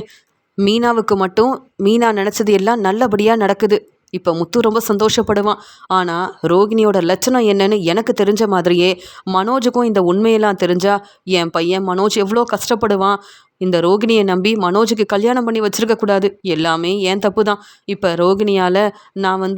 மீனாவுக்கு மட்டும் மீனா நினச்சது எல்லாம் நல்லபடியாக நடக்குது. இப்போ முத்து ரொம்ப சந்தோஷப்படுவான். ஆனால் ரோகிணியோட லட்சணம் என்னன்னு எனக்கு தெரிஞ்ச மாதிரியே மனோஜுக்கும் இந்த உண்மையெல்லாம் தெரிஞ்சா என் பையன் மனோஜ் எவ்வளோ கஷ்டப்படுவான். இந்த ரோகிணியை நம்பி மனோஜுக்கு கல்யாணம் பண்ணி வச்சிருக்கக்கூடாது. எல்லாமே ஏன் தப்பு தான். இப்போ ரோகிணியால் நான்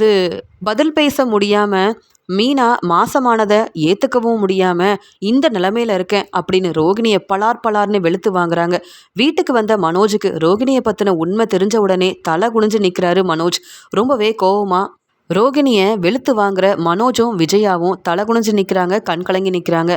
பதில் பேச முடியாமல், மீனா மாசமானதை ஏற்றுக்கவும் முடியாமல் இந்த நிலமையில இருக்கேன் அப்படின்னு ரோகிணியை பலார் பலார்னு வெளுத்து வாங்குறாங்க. வீட்டுக்கு வந்த மனோஜுக்கு ரோகிணியை பற்றின உண்மை தெரிஞ்ச உடனே தலை குனிஞ்சு நிற்கிறாரு மனோஜ். ரொம்பவே கோவமா ரோகிணியை வெளுத்து வாங்குற மனோஜும் விஜயாவும் தலை குனிஞ்சு நிற்கிறாங்க, கண் கலங்கி நிற்கிறாங்க.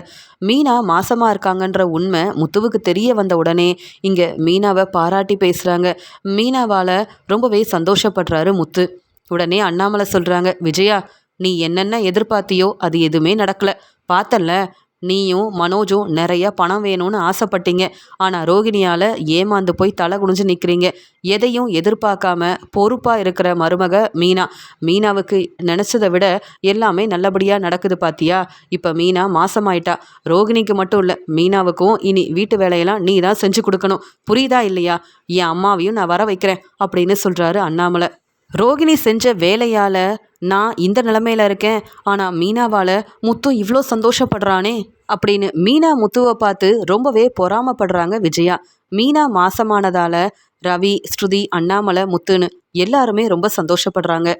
மீனா மாசமாக இருக்காங்கன்ற உண்மை முத்துவுக்கு தெரிய வந்த உடனே இங்கே மீனாவை பாராட்டி பேசுகிறாங்க. மீனாவால் ரொம்பவே சந்தோஷப்படுறாரு முத்து. உடனே அண்ணாமலை சொல்கிறாங்க, விஜயா நீ என்னென்ன எதிர்பார்த்தியோ அது எதுவுமே நடக்கலை. பார்த்தல்ல, நீயும் மனோஜும் நிறைய பணம் வேணும்னு ஆசைப்பட்டீங்க. ஆனால் ரோகிணியால் ஏமாந்து போய் தலை குனிஞ்சு நிற்கிறீங்க. எதையும் எதிர்பார்க்காம பொறுப்பாக இருக்கிற மருமக மீனா. மீனாவுக்கு நினச்சதை விட எல்லாமே நல்லபடியாக நடக்குது பாத்தியா. இப்போ மீனா மாசமாயிட்டா. ரோகிணிக்கு மட்டும் இல்லை, மீனாவுக்கும் இனி வீட்டு வேலையெல்லாம் நீ தான் செஞ்சு கொடுக்கணும். புரியுதா இல்லையா? என் அம்மாவையும் நான் வர வைக்கிறேன் அப்படின்னு சொல்கிறாரு அண்ணாமலை. ரோகிணி செஞ்ச வேலையால் நான் இந்த நிலமையில இருக்கேன். ஆனால் மீனாவால் முத்து இவ்வளோ சந்தோஷப்படுறானே அப்படின்னு மீனா முத்துவை பார்த்து ரொம்பவே பொறாமப்படுறாங்க விஜயா. மீனா மாசமானதால் ரவி, ஸ்ருதி, அண்ணாமலை, முத்துன்னு எல்லாருமே ரொம்ப சந்தோஷப்படுறாங்க.